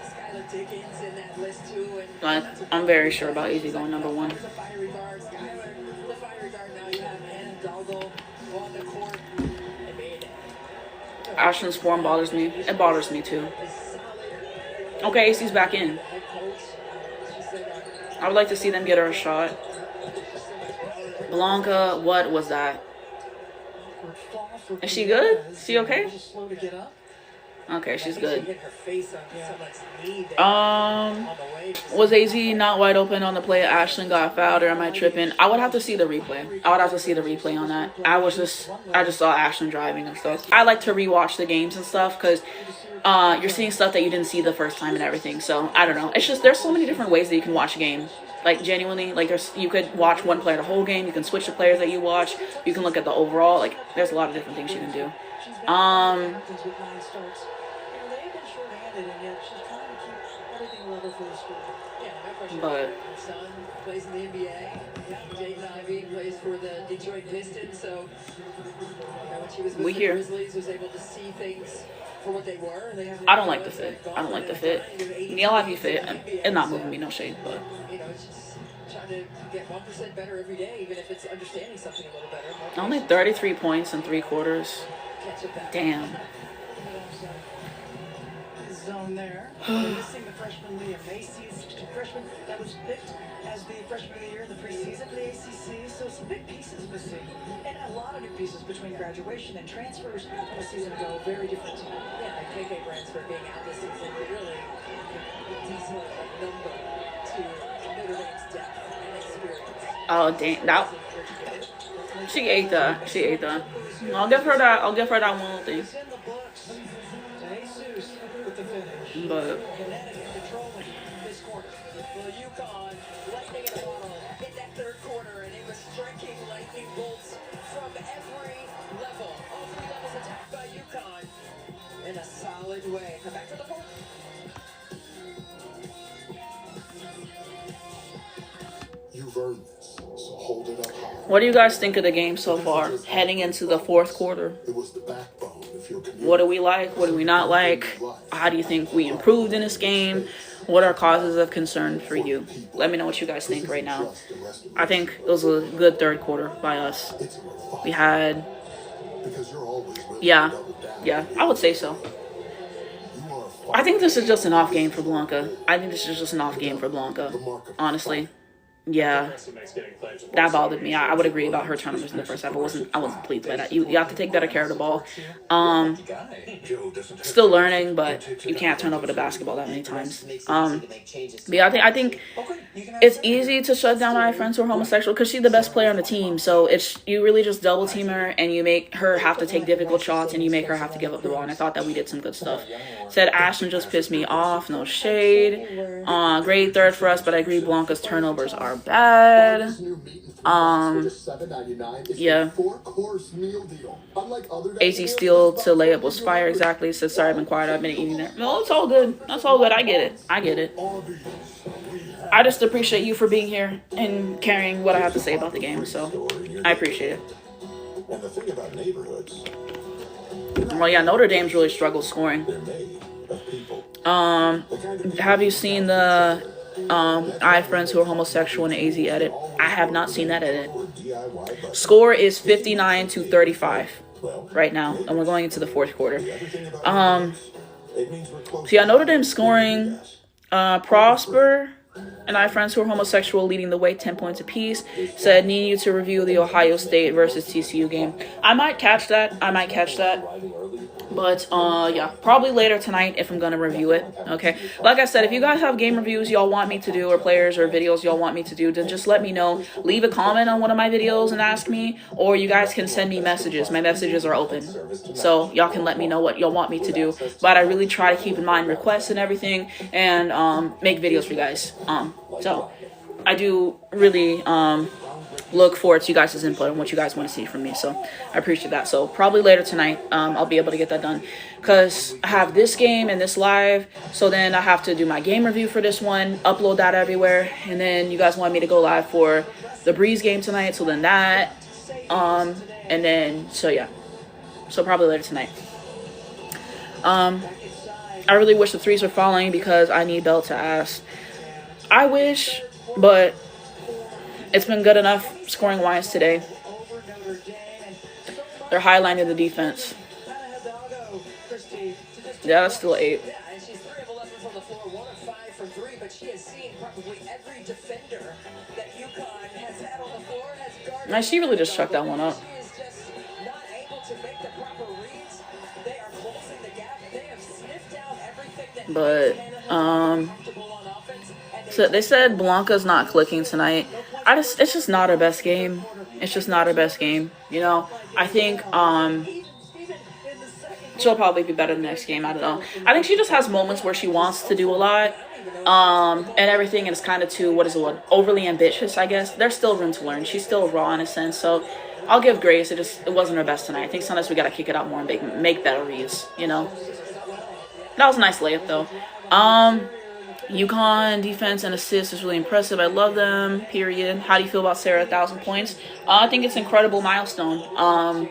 Skylar Dickens in that list too. And I'm very sure about AZ going number 1. the fiery guard, Skylar, the fiery guard. Now you have Ann Dalgo on the court. And made Ashlyn's form bothers me. It bothers me too. a solid Okay, AC's back in. head coach. She said, I would like to see them get her a shot. Blanca, what was that? Is she good? Is she okay? Slow to get up. Okay, she's She good. hit her face on someone's knee there on the way. Was AZ not wide open on the play? Ashlyn got fouled, or am I tripping? I would have to see the replay. I would have to see the replay on that. I just saw Ashlyn driving and stuff. I like to rewatch the games and stuff because you're seeing stuff that you didn't see the first time and everything. So I don't know. It's just there's so many different ways that you can watch a game. Like genuinely, like you could watch one player the whole game. You can switch the players that you watch. You can look at the overall. Like there's a lot of different things you can do. With 9 starts. You know, they've been short-handed, and yet she's trying to keep everything level for the school. Yeah, no question. But Her son plays in the NBA. Jaden Ivey plays for the Detroit Pistons. So, when she was with We the here. Grizzlies, was able to see things for what they were. They haven't I don't like the fit. I don't like the fit. Neil Ivey fit. It's not moving me no shade, but You know, it's just trying to get 1% better every day, even if it's understanding something a little better. only 33 points in 3 quarters. Catch up that. Damn. Zone there. Missing the freshman Leah Macy's freshman that was picked as the freshman of the year in the preseason for the ACC. So some big pieces missing, and a lot of new pieces between graduation and transfers from a season ago. Very different team. Yeah, like KK Bransford being out this season, really decent number to Notre Dame's depth and experience. Oh dang, that she ate that. She ate that. I'll give her that. I'll give her that one little thing. It's in the books. Jesus with the finish. But Connecticut controlling this quarter. Well, UConn lightning in a bottle in that third quarter, and it was striking lightning bolts from every level. All 3 levels attacked by UConn in a solid way. Come back to the fourth. You've earned this, so hold it up high. What do you guys think of the game so far, heading into the fourth quarter? What do we like? What do we not like? How do you think we improved in this game? What are causes of concern for you? Let me know what you guys think right now. I think it was a good third quarter by us. We had, yeah, I would say so. I think this is just an off game for Blanca. Honestly. Yeah, that bothered me. I would agree about her turnovers in the first half. I wasn't pleased by that. You have to take better care of the ball. Still learning, but you can't turn over the basketball that many times. But yeah, I think it's easy to shut down my friends who are homosexual because she's the best player on the team. So you really just double team her and you make her have to take difficult shots and you make her have to give up the ball. And I thought that we did some good stuff. Said Ashton just pissed me off. No shade. Great third for us, but I agree Blanca's turnovers are bad. Yeah. AC steal to layup was fire. Exactly. Says sorry I've been quiet. I've been eating there. No, it's all good. That's all good. I get it. I just appreciate you for being here and caring what I have to say about the game. So I appreciate it. Well, yeah, Notre Dame's really struggled scoring. Have you seen the I have friends who are homosexual in the AZ edit? I have not seen that edit. Score is 59-35 right now, and we're going into the fourth quarter. So yeah, Notre Dame scoring. Prosper and I have friends who are homosexual leading the way 10 points apiece. Said need you to review the Ohio State versus TCU game. I might catch that. But yeah, probably later tonight if I'm gonna review it. Okay, like I said, if you guys have game reviews y'all want me to do, or players or videos y'all want me to do, then just let me know. Leave a comment on one of my videos and ask me, or you guys can send me messages. My messages are open, so y'all can let me know what y'all want me to do. But I really try to keep in mind requests and everything, and make videos for you guys. So I do really look forward to you guys' input and what you guys want to see from me. So I appreciate that. So probably later tonight, I'll be able to get that done because I have this game and this live. So then I have to do my game review for this one, upload that everywhere. And then you guys want me to go live for the Breeze game tonight. So then that, and then, so yeah. So probably later tonight. I really wish the threes were falling because I need Bell to ask. I wish, but it's been good enough scoring-wise today. They're highlighting the defense. Yeah, that's still 8. Yeah, and she's 3 of 11 from the floor, 1 of 5 from 3, but she has seen probably every defender that UConn has had on the floor has guarded. Now, she really just chucked that one up. She is just not able to make the proper reads. They are closing the gap. They have sniffed out everything that But, so they said Blanca's not clicking tonight. It's just not her best game. You know, I think, she'll probably be better the next game. I don't know. I think she just has moments where she wants to do a lot, and everything, and it's kind of too, overly ambitious, I guess. There's still room to learn. She's still raw in a sense, so I'll give grace. It wasn't her best tonight. I think sometimes we gotta kick it out more and make better reads, you know. That was a nice layup, though. UConn defense and assists is really impressive. I love them, period. How do you feel about Sarah, 1,000 points? I think it's an incredible milestone.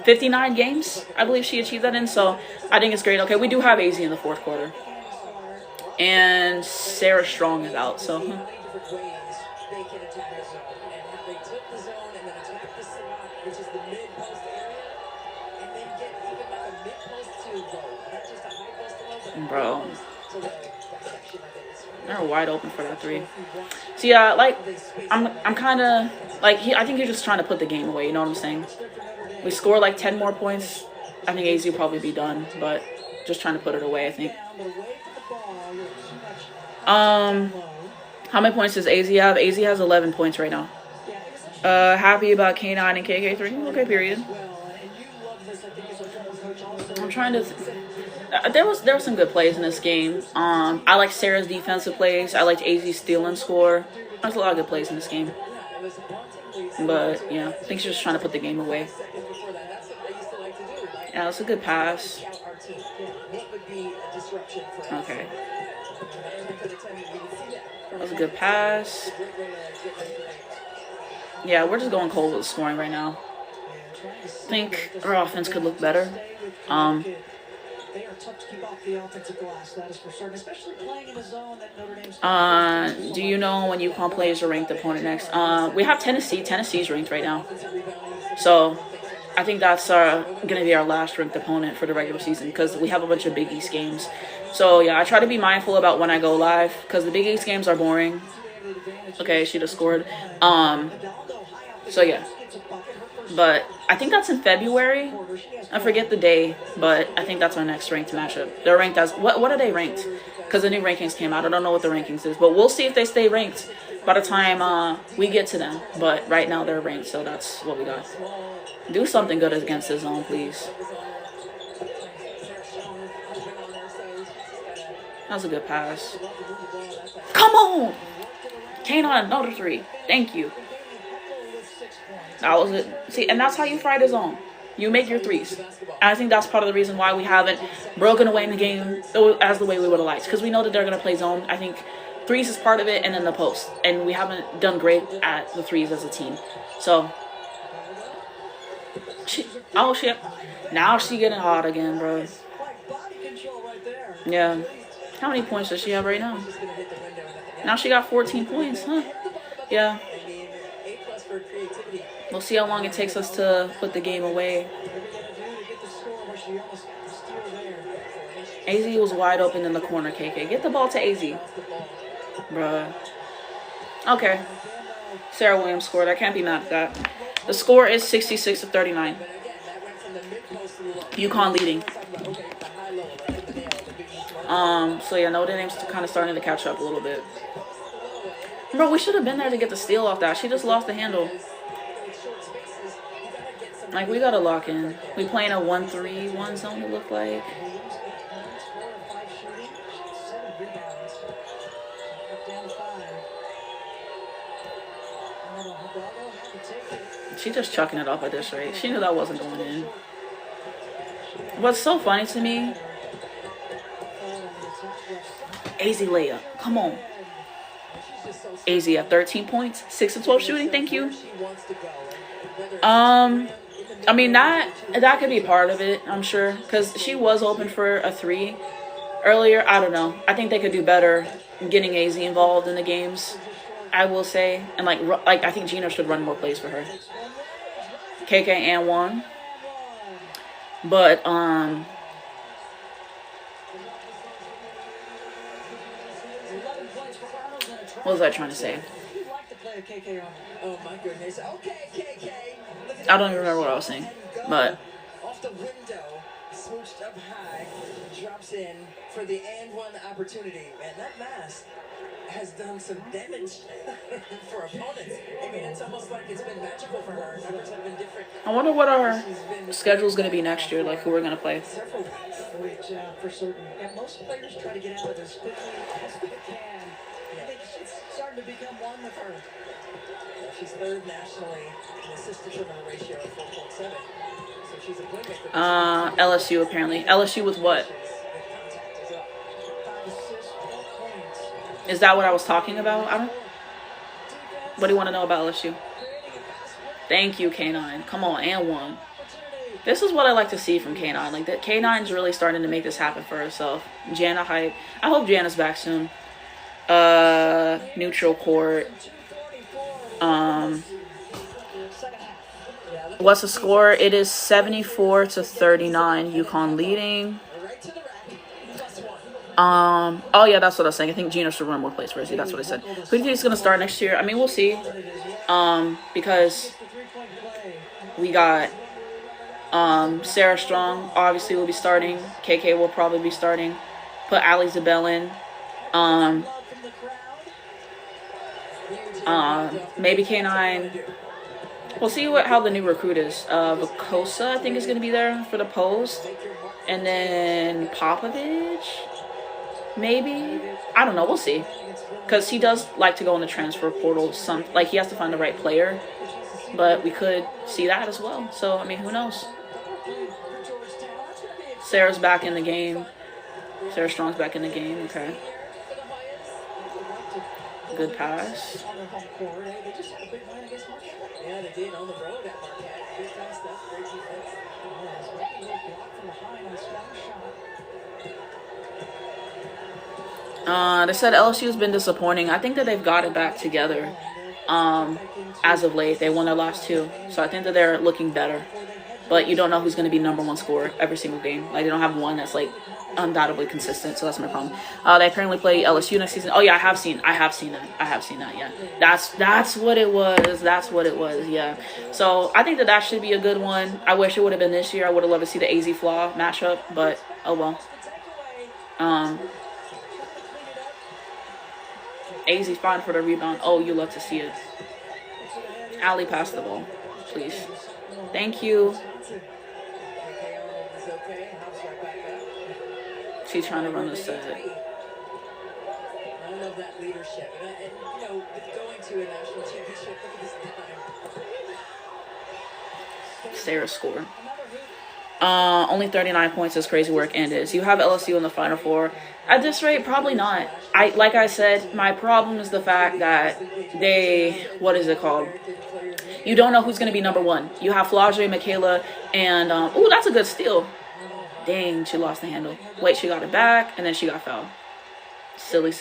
59 games, I believe she achieved that in, so I think it's great. Okay, we do have AZ in the fourth quarter. And Sarah Strong is out, so. Bro. They're wide open for that 3. So yeah, like, I'm kind of, like, I think he's just trying to put the game away, you know what I'm saying? We score like 10 more points, I think AZ will probably be done, but just trying to put it away, I think. How many points does AZ have? AZ has 11 points right now. Happy about K9 and KK3? Okay, period. I'm trying to... There was some good plays in this game. I like Sarah's defensive plays. I liked AZ's steal and score. There's a lot of good plays in this game. But, yeah, I think she's just trying to put the game away. Yeah, that's a good pass. Okay. That was a good pass. Yeah, we're just going cold with the scoring right now. I think our offense could look better. They are tough to keep off the offensive glass, that is for certain, especially playing in a zone that Notre Dame's Do you know when UConn plays a ranked opponent next? We have Tennessee. Tennessee's ranked right now. So I think that's going to be our last ranked opponent for the regular season because we have a bunch of Big East games. So, yeah, I try to be mindful about when I go live because the Big East games are boring. Okay, she just scored. So, yeah. But I think that's in February. I forget the day, but I think that's our next ranked matchup. They're ranked as... What are they ranked? Because the new rankings came out. I don't know what the rankings is. But we'll see if they stay ranked by the time we get to them. But right now they're ranked, so that's what we got. Do something good against the zone, please. That was a good pass. Come on! K9, another 3. Thank you. That was it. See, and that's how you fight a zone. You make your threes. And I think that's part of the reason why we haven't broken away in the game as the way we would have liked. Because we know that they're going to play zone. I think threes is part of it and then the post. And we haven't done great at the threes as a team. So, oh shit. Now she getting hot again, bro. Yeah. How many points does she have right now? Now she got 14 points, huh? Yeah. We'll see how long it takes us to put the game away. AZ was wide open in the corner, KK. Get the ball to AZ. Bruh. Okay. Sarah Williams scored. I can't be mad at that. The score is 66-39. UConn leading. So yeah, Notre Dame's kind of starting to catch up a little bit. Bro, we should have been there to get the steal off that. She just lost the handle. Like, we gotta lock in. We playing a 1-3-1 zone, it look like. She just chucking it off at this rate. She knew that wasn't going in. What's so funny to me, AZ layup. Come on. AZ at 13 points. 6 of 12 shooting. Thank you. I mean, that could be part of it, I'm sure. Because she was open for a 3 earlier. I don't know. I think they could do better getting AZ involved in the games, I will say. And, like I think Gina should run more plays for her. KK and 1. But, what was I trying to say? Oh my goodness. Okay, KK. I don't even remember what I was saying. But off the window, smooched up high, drops in for the and one opportunity. And that mask has done some damage for opponents. I mean, it's almost like it's been magical for her. Numbers have been different. I wonder what our schedule is going to be next year, like who we're going to play. Several weeks for certain. And most players try to get out of this quickly as they can. I think it's starting to become one with her. She's third nationally in assist to turnover ratio at 4.7. So she's a playmaker. LSU apparently. LSU with what? Is that what I was talking about? I don't. What do you want to know about LSU? Thank you, K9. Come on, and 1. This is what I like to see from K9. Like, that K9's really starting to make this happen for herself. Jana hype. I hope Jana's back soon. Neutral court. What's the score? It is 74-39. UConn leading. Oh yeah, that's what I was saying. I think Gina should run more plays for Izzy. That's what I said. Who do you think is gonna start next year? I mean, we'll see. Because we got Sarah Strong obviously will be starting. KK will probably be starting. Put Ali Zabel in. Maybe K9. We'll see how the new recruit is. Vakosa, I think, is gonna be there for the post. And then Popovich. Maybe. I don't know. We'll see. Because he does like to go in the transfer portal. Like, he has to find the right player. But we could see that as well. So, I mean, who knows? Sarah's back in the game. Sarah Strong's back in the game. Okay. Good pass. On their home court, they just had a big win against Marquette. Yeah, they did on the road at Marquette. Big time stuff. Great defense. Yes, Marquette was blocked from behind on a strong shot. They said LSU's been disappointing. I think that they've got it back together. As of late, they won their last 2, so I think that they're looking better. But you don't know who's going to be #1 scorer every single game. Like, they don't have one that's like undoubtedly consistent, so that's my problem. They apparently play LSU next season. Oh yeah, I have seen that. Yeah, that's what it was. That's what it was. Yeah. So I think that should be a good one. I wish it would have been this year. I would have loved to see the AZ Flaw matchup, but oh well. AZ's fine for the rebound. Oh, you love to see it. Allie, pass the ball, please. Thank you. She's trying to run the set. I love that leadership. And you know, going to a national championship, look at this time. Sarah score. Only 39 points is crazy work, and is. You have LSU in the Final Four. At this rate, probably not. Like I said, my problem is the fact that what is it called? You don't know who's going to be #1. You have Flau'jae, Michaela, and, ooh, that's a good steal. Dang, she lost the handle. Wait, she got it back, and then she got fouled. Silly.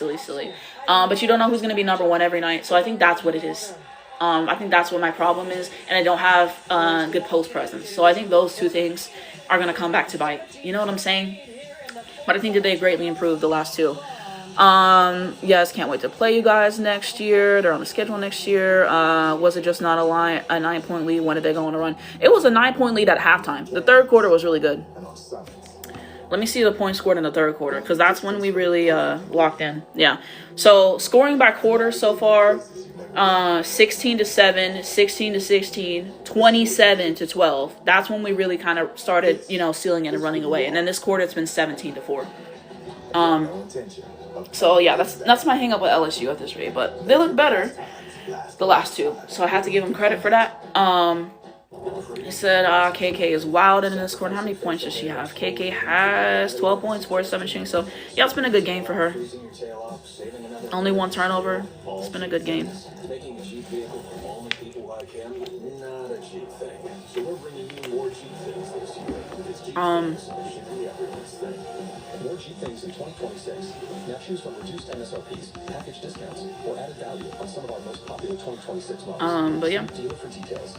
But you don't know who's going to be #1 every night, so I think that's what it is. I think that's what my problem is, and I don't have good post presence. So I think those 2 things are going to come back to bite. You know what I'm saying? But I think that they greatly improved the last 2. Yes, can't wait to play you guys next year. They're on the schedule next year. Was it just not a 9-point lead? When did they go on a run? It was a 9-point lead at halftime. The third quarter was really good. Let me see the points scored in the third quarter, because that's when we really locked in. Yeah. So scoring by quarter so far, 16-7, 16-16, 27-12. That's when we really kind of started, sealing it and running away. And then this quarter, it's been 17-4. So yeah, that's my hang up with LSU at this rate. But they look better the last 2, so I have to give them credit for that. He said KK is wild in this quarter. How many points does she have? KK has 12 points, 4-7 shooting. So yeah, it's been a good game for her. Only 1 turnover. It's been a good game. Making a cheap vehicle for only people like him, not a cheap thing. So we're bringing you more cheap things this year. It's cheap things should be everyone's thing. More cheap things in 2026. Now choose from reduced MSRPs, package discounts, or added value on some of our most popular 2026 models. But yeah. Dealer for details.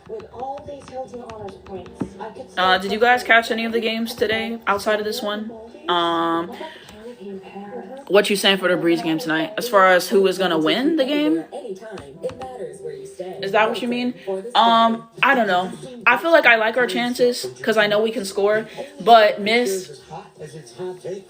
With all these Hilton Honors points, I could did you guys catch any of the games today outside of this one? What you saying for the Breeze game tonight? As far as who is gonna win the game? Is that what you mean? I don't know. I feel like I like our chances because I know we can score, but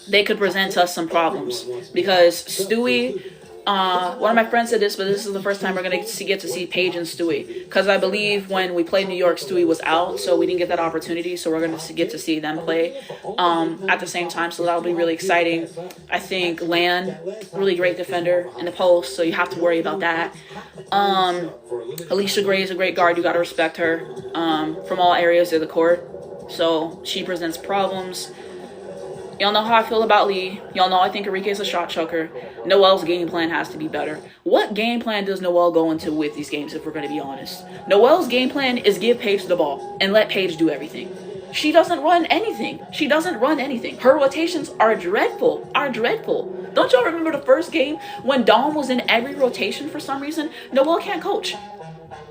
they could present us some problems because Stewie. One of my friends said this, but this is the first time we're going to get to see Paige and Stewie. Because I believe when we played New York, Stewie was out, so we didn't get that opportunity. So we're going to get to see them play at the same time. So that'll be really exciting. I think Lan, really great defender in the post, so you have to worry about that. Alicia Gray is a great guard. You got to respect her from all areas of the court. So she presents problems. Y'all know how I feel about Lee. Y'all know I think Enrique's a shot chucker. Noel's game plan has to be better. What game plan does Noel go into with these games, if we're going to be honest? Noel's game plan is give Paige the ball and let Paige do everything. She doesn't run anything. Her rotations are dreadful. Don't y'all remember the first game when Dom was in every rotation for some reason? Noel can't coach.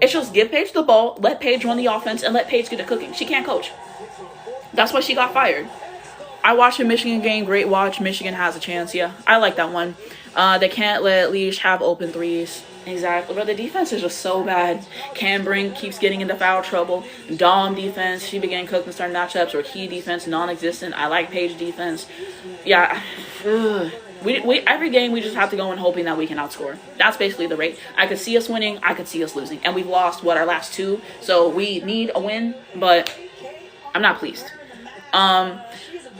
It's just give Paige the ball, let Paige run the offense, and let Paige get the cooking. She can't coach. That's why she got fired. I watched a Michigan game. Great watch. Michigan has a chance. Yeah, I like that one. They can't let Leash have open threes. Exactly. But the defense is just so bad. Cambrink keeps getting into foul trouble. Dom defense, she began cooking certain matchups. Or Key defense, non-existent. I like Paige defense. Yeah. We every game we just have to go in hoping that we can outscore. That's basically the rate. I could see us winning. I could see us losing. And we've lost, our last 2. So we need a win. But I'm not pleased.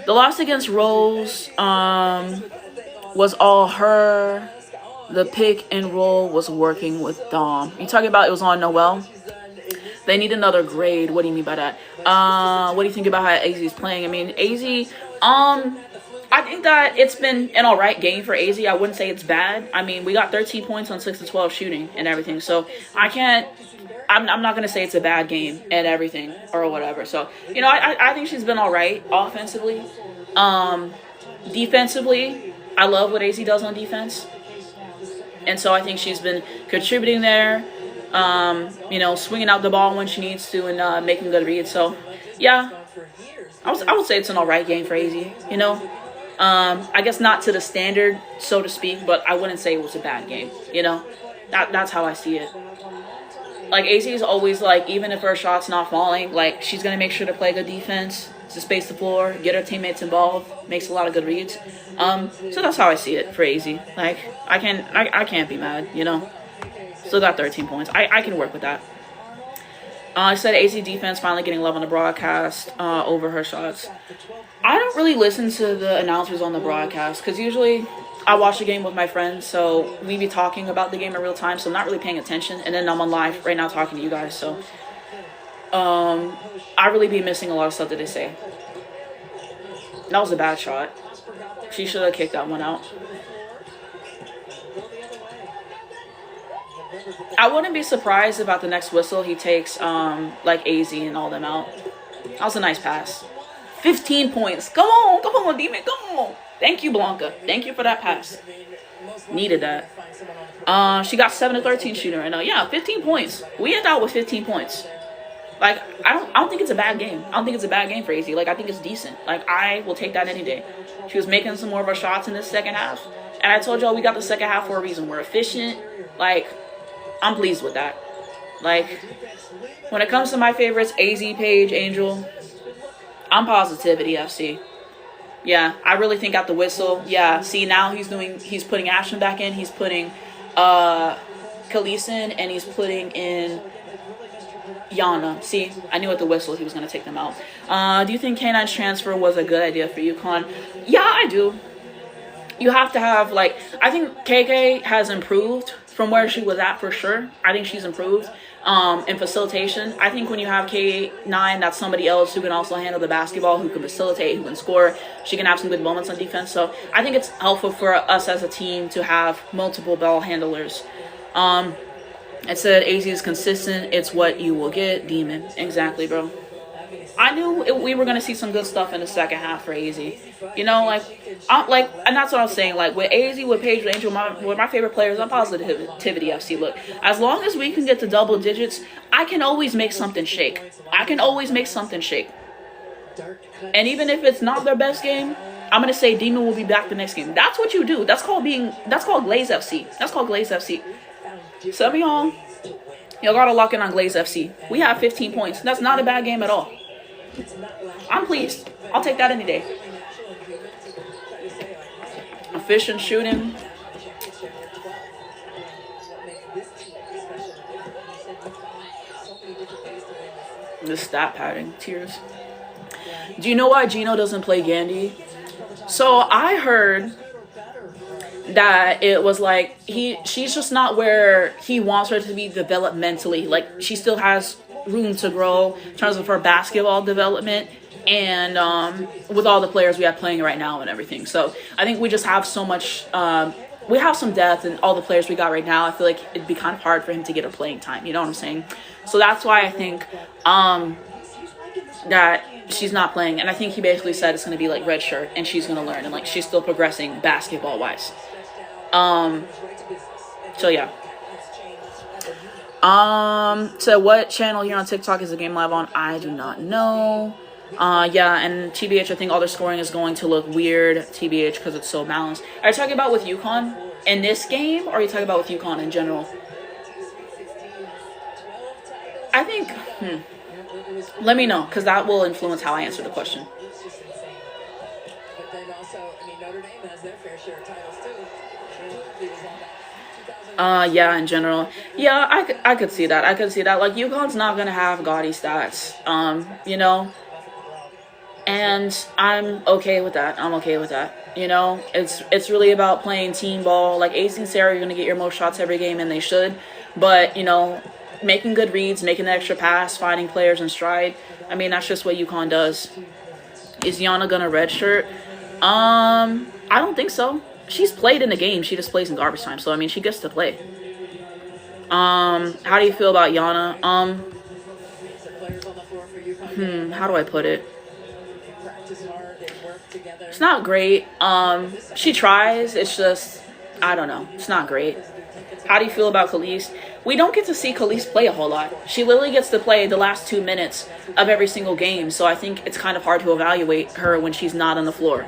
The loss against Rose was all her. The pick and roll was working with Dom. You talking about it was on Noel? They need another grade. What do you mean by that? What do you think about how AZ is playing? I mean, AZ, I think that it's been an alright game for AZ. I wouldn't say it's bad. I mean, we got 13 points on 6 to 12 shooting and everything. So I'm not going to say it's a bad game and everything or whatever. So, you know, I think she's been alright offensively. Defensively, I love what AZ does on defense. And so I think she's been contributing there. You know, swinging out the ball when she needs to and making good reads. So, yeah, I would say it's an alright game for AZ, you know. I guess not to the standard, so to speak, but I wouldn't say it was a bad game, you know. That's how I see it. Like, AZ is always, like, even if her shot's not falling, like, she's going to make sure to play good defense, to space the floor, get her teammates involved, makes a lot of good reads. So that's how I see it for AZ. Like, I can't be mad, you know. Still got 13 points. I can work with that. I said AZ defense finally getting love on the broadcast over her shots. I don't really listen to the announcers on the broadcast because usually I watch the game with my friends, so we be talking about the game in real time, so I'm not really paying attention. And then I'm on live right now talking to you guys, so I really be missing a lot of stuff that they say. That was a bad shot. She should have kicked that one out. I wouldn't be surprised if at the next whistle he takes like AZ and all them out. That was a nice pass. 15 points. Come on, Demon, come on. Thank you, Blanca. Thank you for that pass. Needed that. She got 7 to 13 shooter right now. Yeah, 15 points. We end out with 15 points. Like, I don't think it's a bad game. I don't think it's a bad game for AZ. Like, I think it's decent. Like, I will take that any day. She was making some more of her shots in this second half. And I told y'all we got the second half for a reason. We're efficient. Like, I'm pleased with that. Like, when it comes to my favorites, AZ, Paige, Angel, I'm Positivity FC. Yeah, I really think at the whistle, yeah, see now he's putting Ashton back in, he's putting Khalees in, and he's putting in Yana. See, I knew at the whistle he was going to take them out. Do you think K9's transfer was a good idea for UConn? Yeah, I do. You have to have, like, I think KK has improved from where she was at for sure. I think she's improved in facilitation. I think when you have K9, that's somebody else who can also handle the basketball, who can facilitate, who can score. She can have some good moments on defense. So I think it's helpful for us as a team to have multiple ball handlers. It said AZ is consistent. It's what you will get. Demon. Exactly, bro. I knew we were going to see some good stuff in the second half for AZ. You know, and that's what I was saying. Like, with AZ, with Paige, with Angel, with my favorite players, I'm Positivity FC. Look, as long as we can get to double digits, I can always make something shake. I can always make something shake. And even if it's not their best game, I'm going to say Demon will be back the next game. That's what you do. That's called Glaze FC. That's called Glaze FC. Some of y'all got to lock in on Glaze FC. We have 15 points. That's not a bad game at all. I'm pleased. I'll take that any day. Efficient shooting. The stat padding. Tears. Do you know why Gino doesn't play Gandhi? So I heard that it was like she's just not where he wants her to be developmentally. Like, she still has room to grow in terms of her basketball development and with all the players we have playing right now and everything. So I think we just have so much we have some depth in all the players we got right now. I feel like it'd be kind of hard for him to get her playing time, you know what I'm saying? So that's why I think that she's not playing, and I think he basically said it's going to be like red shirt and she's going to learn, and like she's still progressing basketball wise. So yeah. So what channel here on TikTok is the game live on? I do not know. Yeah, and TBH, I think all their scoring is going to look weird, TBH, because it's so balanced. Are you talking about with UConn in this game, or are you talking about with UConn in general? I think, let me know, because that will influence how I answer the question. But then also, I mean, Notre Dame has their fair share of titles too. Yeah, in general. Yeah, I could see that. I could see that. Like, UConn's not going to have gaudy stats, you know? And I'm okay with that. I'm okay with that. You know, it's really about playing team ball. Like, AZ and Sarah, you're going to get your most shots every game, and they should. But, you know, making good reads, making the extra pass, finding players in stride. I mean, that's just what UConn does. Is Yana gonna redshirt? I don't think so. She's played in the game. She just plays in garbage time. So I mean, she gets to play. How do you feel about Yana? How do I put it? It's not great. She tries. It's just, I don't know. It's not great. How do you feel about Khalees? We don't get to see Khalees play a whole lot. She literally gets to play the last 2 minutes of every single game. So I think it's kind of hard to evaluate her when she's not on the floor.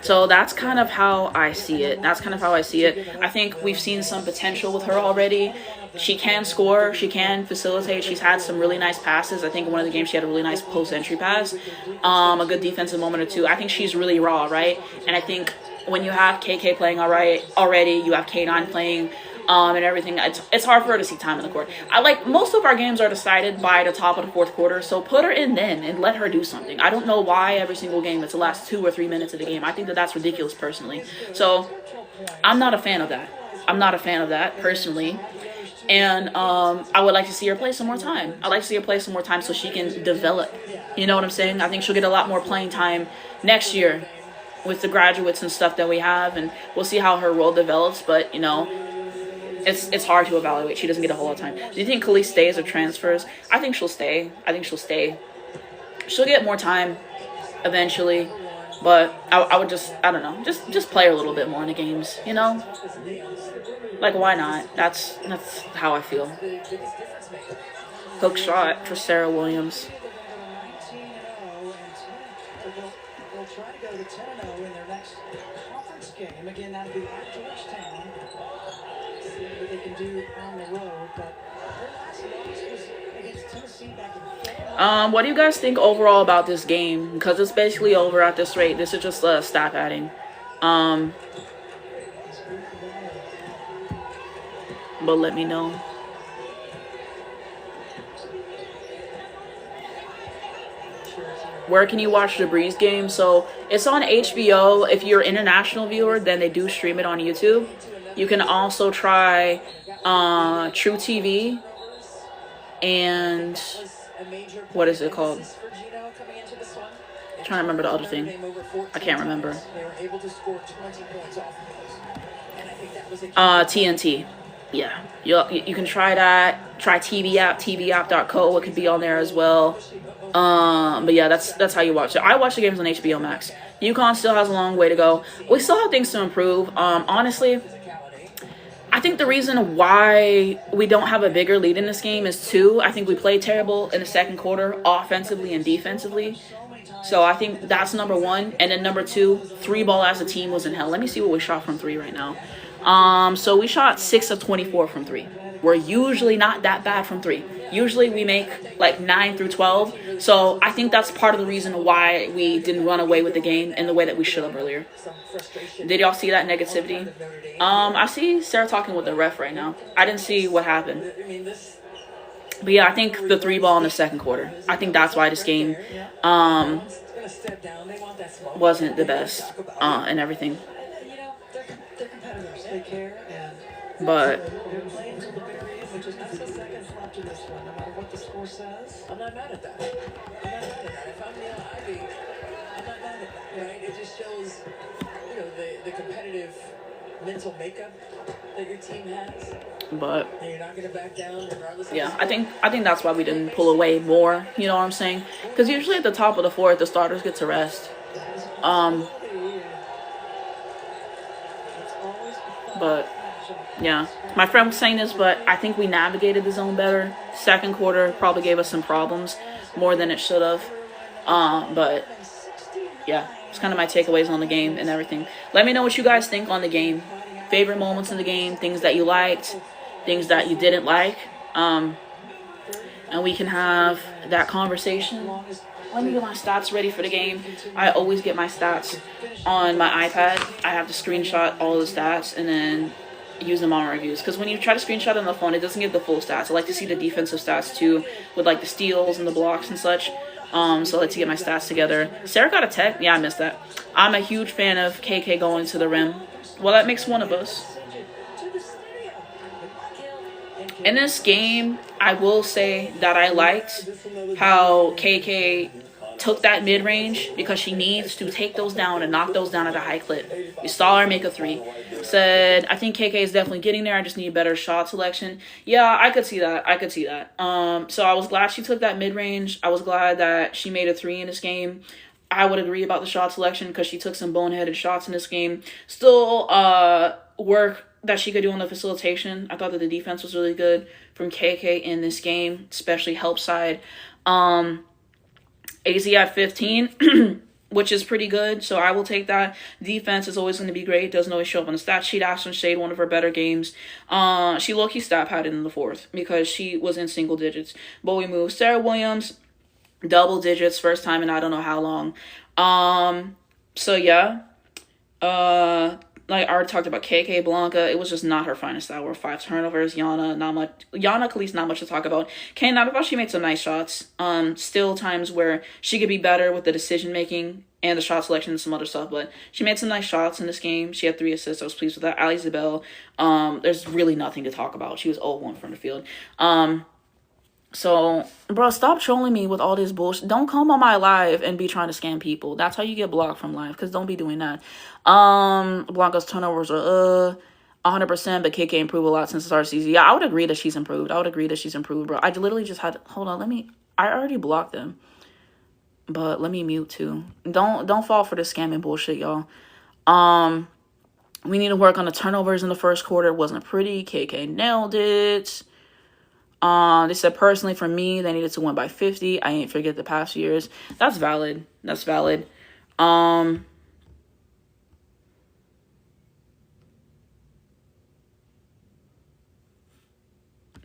So that's kind of how I see it. I think we've seen some potential with her already. She can score. She can facilitate. She's had some really nice passes. I think in one of the games she had a really nice post-entry pass. A good defensive moment or two. I think she's really raw, right? And I think when you have KK playing already, you have K9 playing, and everything, it's hard for her to see time in the court. Most of our games are decided by the top of the fourth quarter, so put her in then and let her do something. I don't know why every single game it's the last 2 or 3 minutes of the game. I think that's ridiculous personally. So I'm not a fan of that. Personally. And I would like to see her play some more time. I'd like to see her play some more time so she can develop. You know what I'm saying? I think she'll get a lot more playing time next year with the graduates and stuff that we have, and we'll see how her role develops. But you know, it's hard to evaluate. She doesn't get a whole lot of time. Do you think Khalees stays or transfers? I think she'll stay. She'll get more time eventually, but I would I don't know, just play her a little bit more in the games, you know? Like, why not? That's how I feel. Hook shot for Sarah Williams. They'll try to go to 10-0 in their next conference game. Again, that'll be at Georgetown. See what they can do on the road. But their last loss was against Tennessee back in February. What do you guys think overall about this game? Because it's basically over at this rate. This is just stat padding. But let me know. Where can you watch the Breeze game? So it's on HBO. If you're an international viewer, then they do stream it on YouTube. You can also try True TV and what is it called? I'm trying to remember the other thing. I can't remember. TNT. Yeah, you can try that. Try TV app, tvapp.co. It could be on there as well. But yeah, that's how you watch it. I watch the games on HBO Max. UConn still has a long way to go. We still have things to improve. Honestly, I think the reason why we don't have a bigger lead in this game is I think we played terrible in the second quarter, offensively and defensively. So I think that's number one. And then number 2, 3-ball as a team was in hell. Let me see what we shot from 3 right now. So we shot 6 of 24 from 3. We're usually not that bad from 3. Usually we make like 9 through 12. So I think that's part of the reason why we didn't run away with the game in the way that we should have earlier. Did y'all see that negativity? I see Sarah talking with the ref right now. I didn't see what happened. But yeah, I think the 3-ball in the second quarter. I think that's why this game wasn't the best and everything. They're competitors. They care, but they're playing until the very end, which is 9 seconds left in this one. No matter what the score says, I'm not mad at that. If I'm Neil Ivy, I'm not mad at that. Right? It just shows, the competitive mental makeup that your team has. But and you're not going to back down regardless. Yeah, I think that's why we didn't pull away more. You know what I'm saying? Because usually at the top of the fourth, the starters get to rest. But yeah, my friend was saying this, but I think we navigated the zone better. Second quarter probably gave us some problems more than it should have. But yeah, it's kind of my takeaways on the game and everything. Let me know what you guys think on the game. Favorite moments in the game, things that you liked, things that you didn't like. And we can have that conversation. Let me get my stats ready for the game. I always get my stats on my iPad. I have to screenshot all the stats and then use them on my reviews. Because when you try to screenshot on the phone, it doesn't give the full stats. I like to see the defensive stats too, with like the steals and the blocks and such. So I like to get my stats together. Sarah got a tech. Yeah, I missed that. I'm a huge fan of KK going to the rim. Well, that makes one of us. In this game, I will say that I liked how KK took that mid-range because she needs to take those down and knock those down at a high clip. We saw her make a 3. Said, I think KK is definitely getting there. I just need better shot selection. Yeah, I could see that. I could see that. So I was glad she took that mid-range. I was glad that she made a 3 in this game. I would agree about the shot selection because she took some boneheaded shots in this game. Still, work that she could do on the facilitation. I thought that the defense was really good from KK in this game, especially help side. AZ at 15, which is pretty good, so I will take that. Defense is always going to be great. Doesn't always show up on the stat sheet. Ashton Shade, one of her better games. She low-key stat padded in the 4th because she was in single digits. But we moved Sarah Williams, double digits, first time in I don't know how long. So yeah. Like I already talked about KK Blanca, it was just not her finest hour. 5 turnovers. Yana, not much. Yana Khalees, not much to talk about. Kane, I thought she made some nice shots. Still times where she could be better with the decision making and the shot selection and some other stuff, but she made some nice shots in this game. She had 3 assists. I was pleased with that. Ali Zabel, there's really nothing to talk about. She was 0-1 from the field. So, bro, stop trolling me with all this bullshit. Don't come on my live and be trying to scam people. That's how you get blocked from live, because don't be doing that. Blanca's turnovers are 100%, but KK improved a lot since the start of the season. Yeah, I would agree that she's improved. Bro. I literally just had... Hold on, I already blocked them. But let me mute, too. Don't fall for the scamming bullshit, y'all. We need to work on the turnovers in the first quarter. It wasn't pretty. KK nailed it. They said, personally, for me, they needed to win by 50. I ain't forget the past years. That's valid.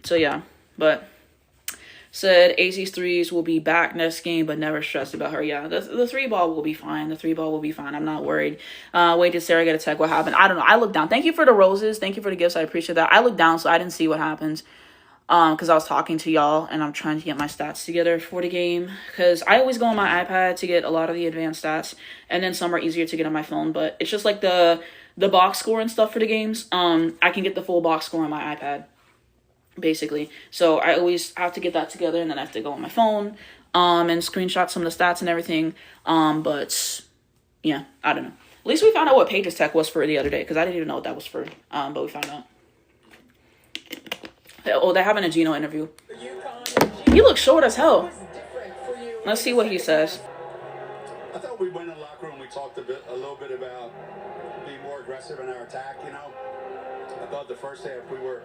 So, yeah. But, said AZ's 3s will be back next game, but never stressed about her. Yeah, the 3 ball will be fine. I'm not worried. Wait, did Sarah get a tech? What happened? I don't know. I looked down. Thank you for the roses. Thank you for the gifts. I appreciate that. I looked down, so I didn't see what happened. Because I was talking to y'all and I'm trying to get my stats together for the game. Because I always go on my iPad to get a lot of the advanced stats. And then some are easier to get on my phone. But it's just like the box score and stuff for the games. I can get the full box score on my iPad, basically. So I always have to get that together and then I have to go on my phone and screenshot some of the stats and everything. But, yeah, I don't know. At least we found out what Page's tech was for the other day. Because I didn't even know what that was for. But we found out. Oh, they're having a Gino interview. He looks short as hell. Let's see what he says. I thought we went in the locker room. We talked a little bit about being more aggressive in our attack. You know, I thought the first half we were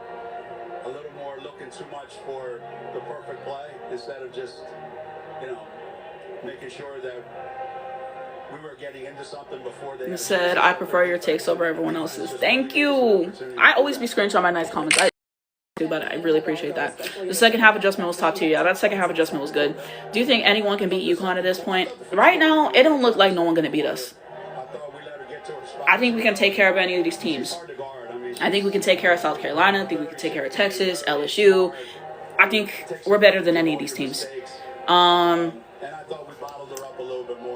a little more looking too much for the perfect play instead of just, making sure that we were getting into something before they. He said, "I prefer your takes over everyone else's." Thank you. I always be screenshotting my nice comments. But I really appreciate that. The second half adjustment was top tier. Yeah, that second half adjustment was good. Do you think anyone can beat UConn at this point? Right now, it don't look like no one gonna beat us. I think we can take care of any of these teams. I think we can take care of South Carolina. I think we can take care of Texas, LSU. I think we're better than any of these teams.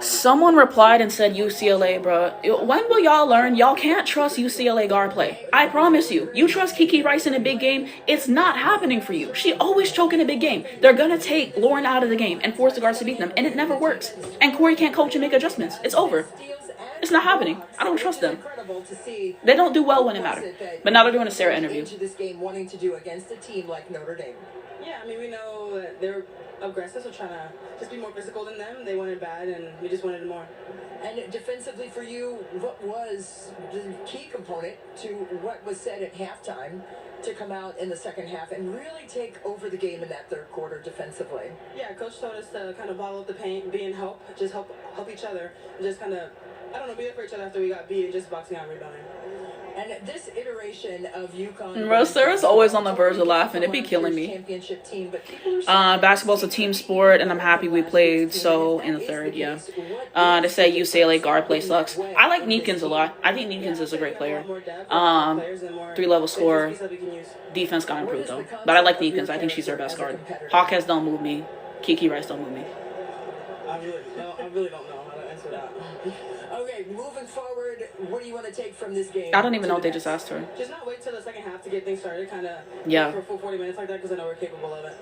Someone replied and said UCLA, bro. When will y'all learn? Y'all can't trust UCLA guard play. I promise you. You trust Kiki Rice in a big game, it's not happening for you. She always choke in a big game. They're going to take Lauren out of the game and force the guards to beat them, and it never works. And Corey can't coach and make adjustments. It's over. It's not happening. I don't trust them. They don't do well when it matters. But now they're doing a Sarah interview. This game wanting to do against a team like Notre Dame. Yeah, I mean, we know that they're aggressive, so trying to just be more physical than them. They wanted bad, and we just wanted more. And defensively for you, what was the key component to what was said at halftime to come out in the second half and really take over the game in that third quarter defensively? Yeah, Coach told us to kind of bottle up the paint, be in help, just help each other, and just kind of, I don't know, be there for each other after we got beat and just boxing out and rebounding. And this iteration of UConn... Bro, Sarah's always on the verge of laughing. It'd be killing me. Basketball's a team sport, and I'm happy we played so in the third, yeah. To say UCLA guard play sucks. I like Neekins a lot. I think Neekins is a great player. 3-level scorer. Defense got improved, though. But I like Neekins. I think she's their best guard. Hawkes don't move me. Kiki Rice don't move me. I really don't know how to answer that. Okay, Okay, moving forward, what do you want to take from this game? I don't even know what they just asked her. Just not wait till the second half to get things started, kind of Yeah. for a full 40 minutes like that, because I know we're capable of it.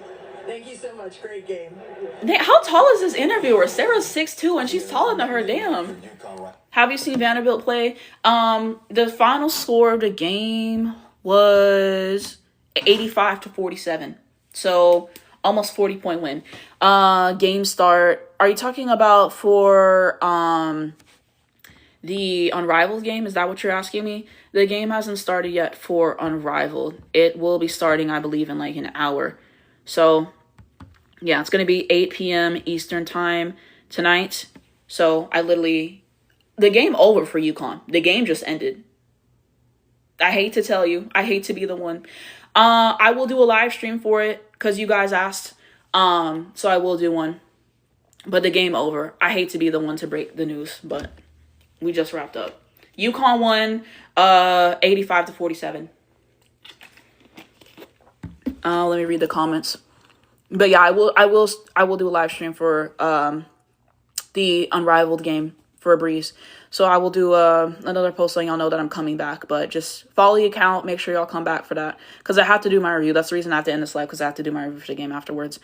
Thank you so much. Great game. How tall is this interviewer? Sarah's 6'2", and she's taller than her. Damn. Have you seen Vanderbilt play? The final score of the game was 85-47. So almost 40-point win. Game start. Are you talking about for the Unrivaled game? Is that what you're asking me? The game hasn't started yet for Unrivaled. It will be starting, I believe, in like an hour. So yeah, it's going to be 8 p.m. Eastern time tonight. So the game over for UConn. The game just ended. I hate to tell you. I hate to be the one. I will do a live stream for it because you guys asked. So I will do one. But the game over. I hate to be the one to break the news, but we just wrapped up. UConn won 85-47. Let me read the comments. But yeah, I will do a live stream for the Unrivaled game for a breeze. So I will do another post letting y'all know that I'm coming back. But just follow the account. Make sure y'all come back for that. Because I have to do my review. That's the reason I have to end this live. Because I have to do my review for the game afterwards.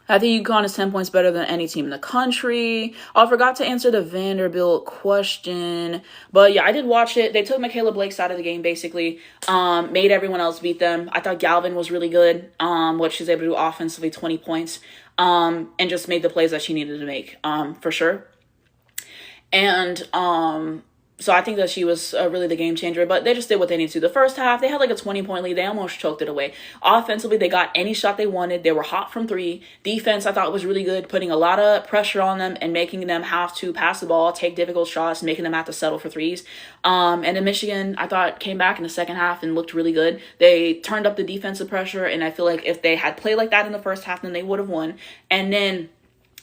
I think UConn is 10 points better than any team in the country. I forgot to answer the Vanderbilt question. But yeah, I did watch it. They took Michaela Blake's out of the game, basically. Made everyone else beat them. I thought Galvin was really good. What she's able to do offensively, 20 points. And just made the plays that she needed to make, for sure. And so I think that she was really the game changer, but they just did what they needed to. The first half, they had like a 20-point lead. They almost choked it away. Offensively, they got any shot they wanted. They were hot from three. Defense, I thought, was really good, putting a lot of pressure on them and making them have to pass the ball, take difficult shots, making them have to settle for threes. And then Michigan, I thought, came back in the second half and looked really good. They turned up the defensive pressure, and I feel like if they had played like that in the first half, then they would have won. And then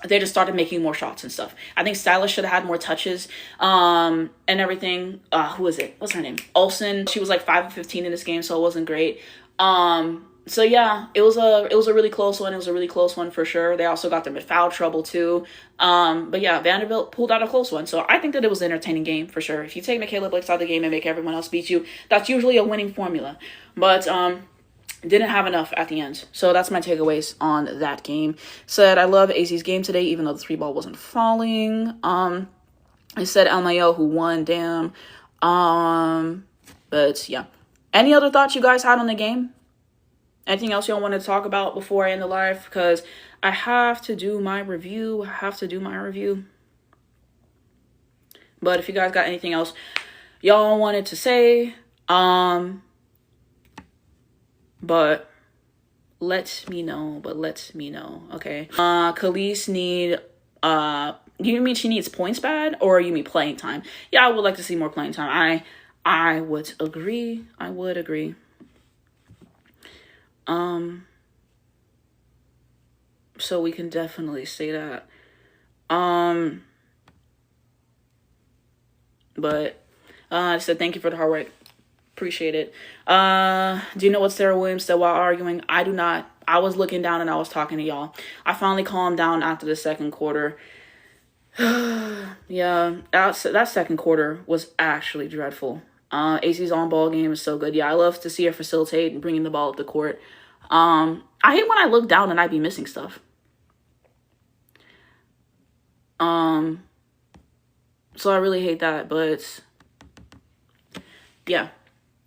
they just started making more shots and stuff. I think Silas should have had more touches and everything. Who was it? What's her name? Olsen. She was like 5 of 15 in this game, so it wasn't great. So yeah, it was a really close one. It was a really close one for sure. They also got them in foul trouble too. But yeah, Vanderbilt pulled out a close one. So I think that it was an entertaining game for sure. If you take Michaela Blake out of the game and make everyone else beat you, that's usually a winning formula. But didn't have enough at the end. So that's my takeaways on that game. Said, I love AZ's game today, even though the three ball wasn't falling. I said LMAO who won, damn. But yeah. Any other thoughts you guys had on the game? Anything else y'all want to talk about before I end the live? Because I have to do my review. But if you guys got anything else y'all wanted to say, but let me know, okay? Khalees need, you mean she needs points bad, or you mean playing time? Yeah, I would like to see more playing time. I would agree. So we can definitely say that. But I said thank you for the hard work. Appreciate it. Do you know what Sarah Williams said while arguing? I do not. I was looking down and I was talking to y'all. I finally calmed down after the second quarter. Yeah, that second quarter was actually dreadful. AC's on-ball game is so good. Yeah, I love to see her facilitate and bringing the ball up the court. I hate when I look down and I be missing stuff. So I really hate that, but yeah.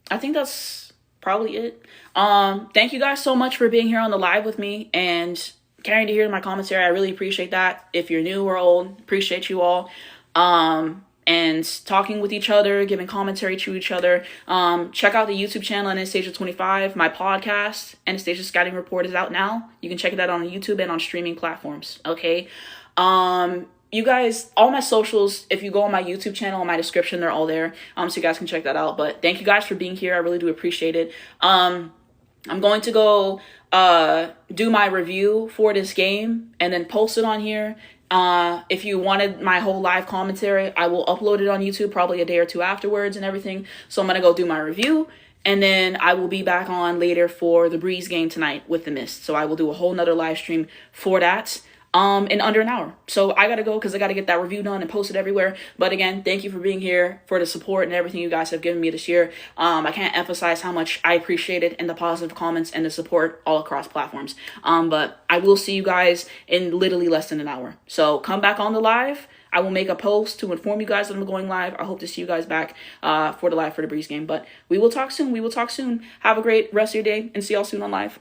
I think that's probably it. Thank you guys so much for being here on the live with me and caring to hear my commentary. I really appreciate that. If you're new or old, appreciate you all. And talking with each other, giving commentary to each other. Check out the YouTube channel, Anastasia 25. My podcast, Anastasia Scouting Report, is out now. You can check it out on YouTube and on streaming platforms. Okay. You guys, all my socials, if you go on my YouTube channel, in my description, they're all there. So you guys can check that out. But thank you guys for being here. I really do appreciate it. I'm going to go do my review for this game and then post it on here. If you wanted my whole live commentary, I will upload it on YouTube probably a day or two afterwards and everything. So I'm going to go do my review. And then I will be back on later for the Breeze game tonight with the Mist. So I will do a whole nother live stream for that. in under an hour. So I gotta go because I gotta get that review done and post it everywhere. But again, thank you for being here, for the support and everything you guys have given me this year. I can't emphasize how much I appreciate it and the positive comments and the support all across platforms. But I will see you guys in literally less than an hour. So come back on the live. I will make a post to inform you guys that I'm going live. I hope to see you guys back for the live for the Breeze game. But we will talk soon. We will talk soon. Have a great rest of your day and see y'all soon on live.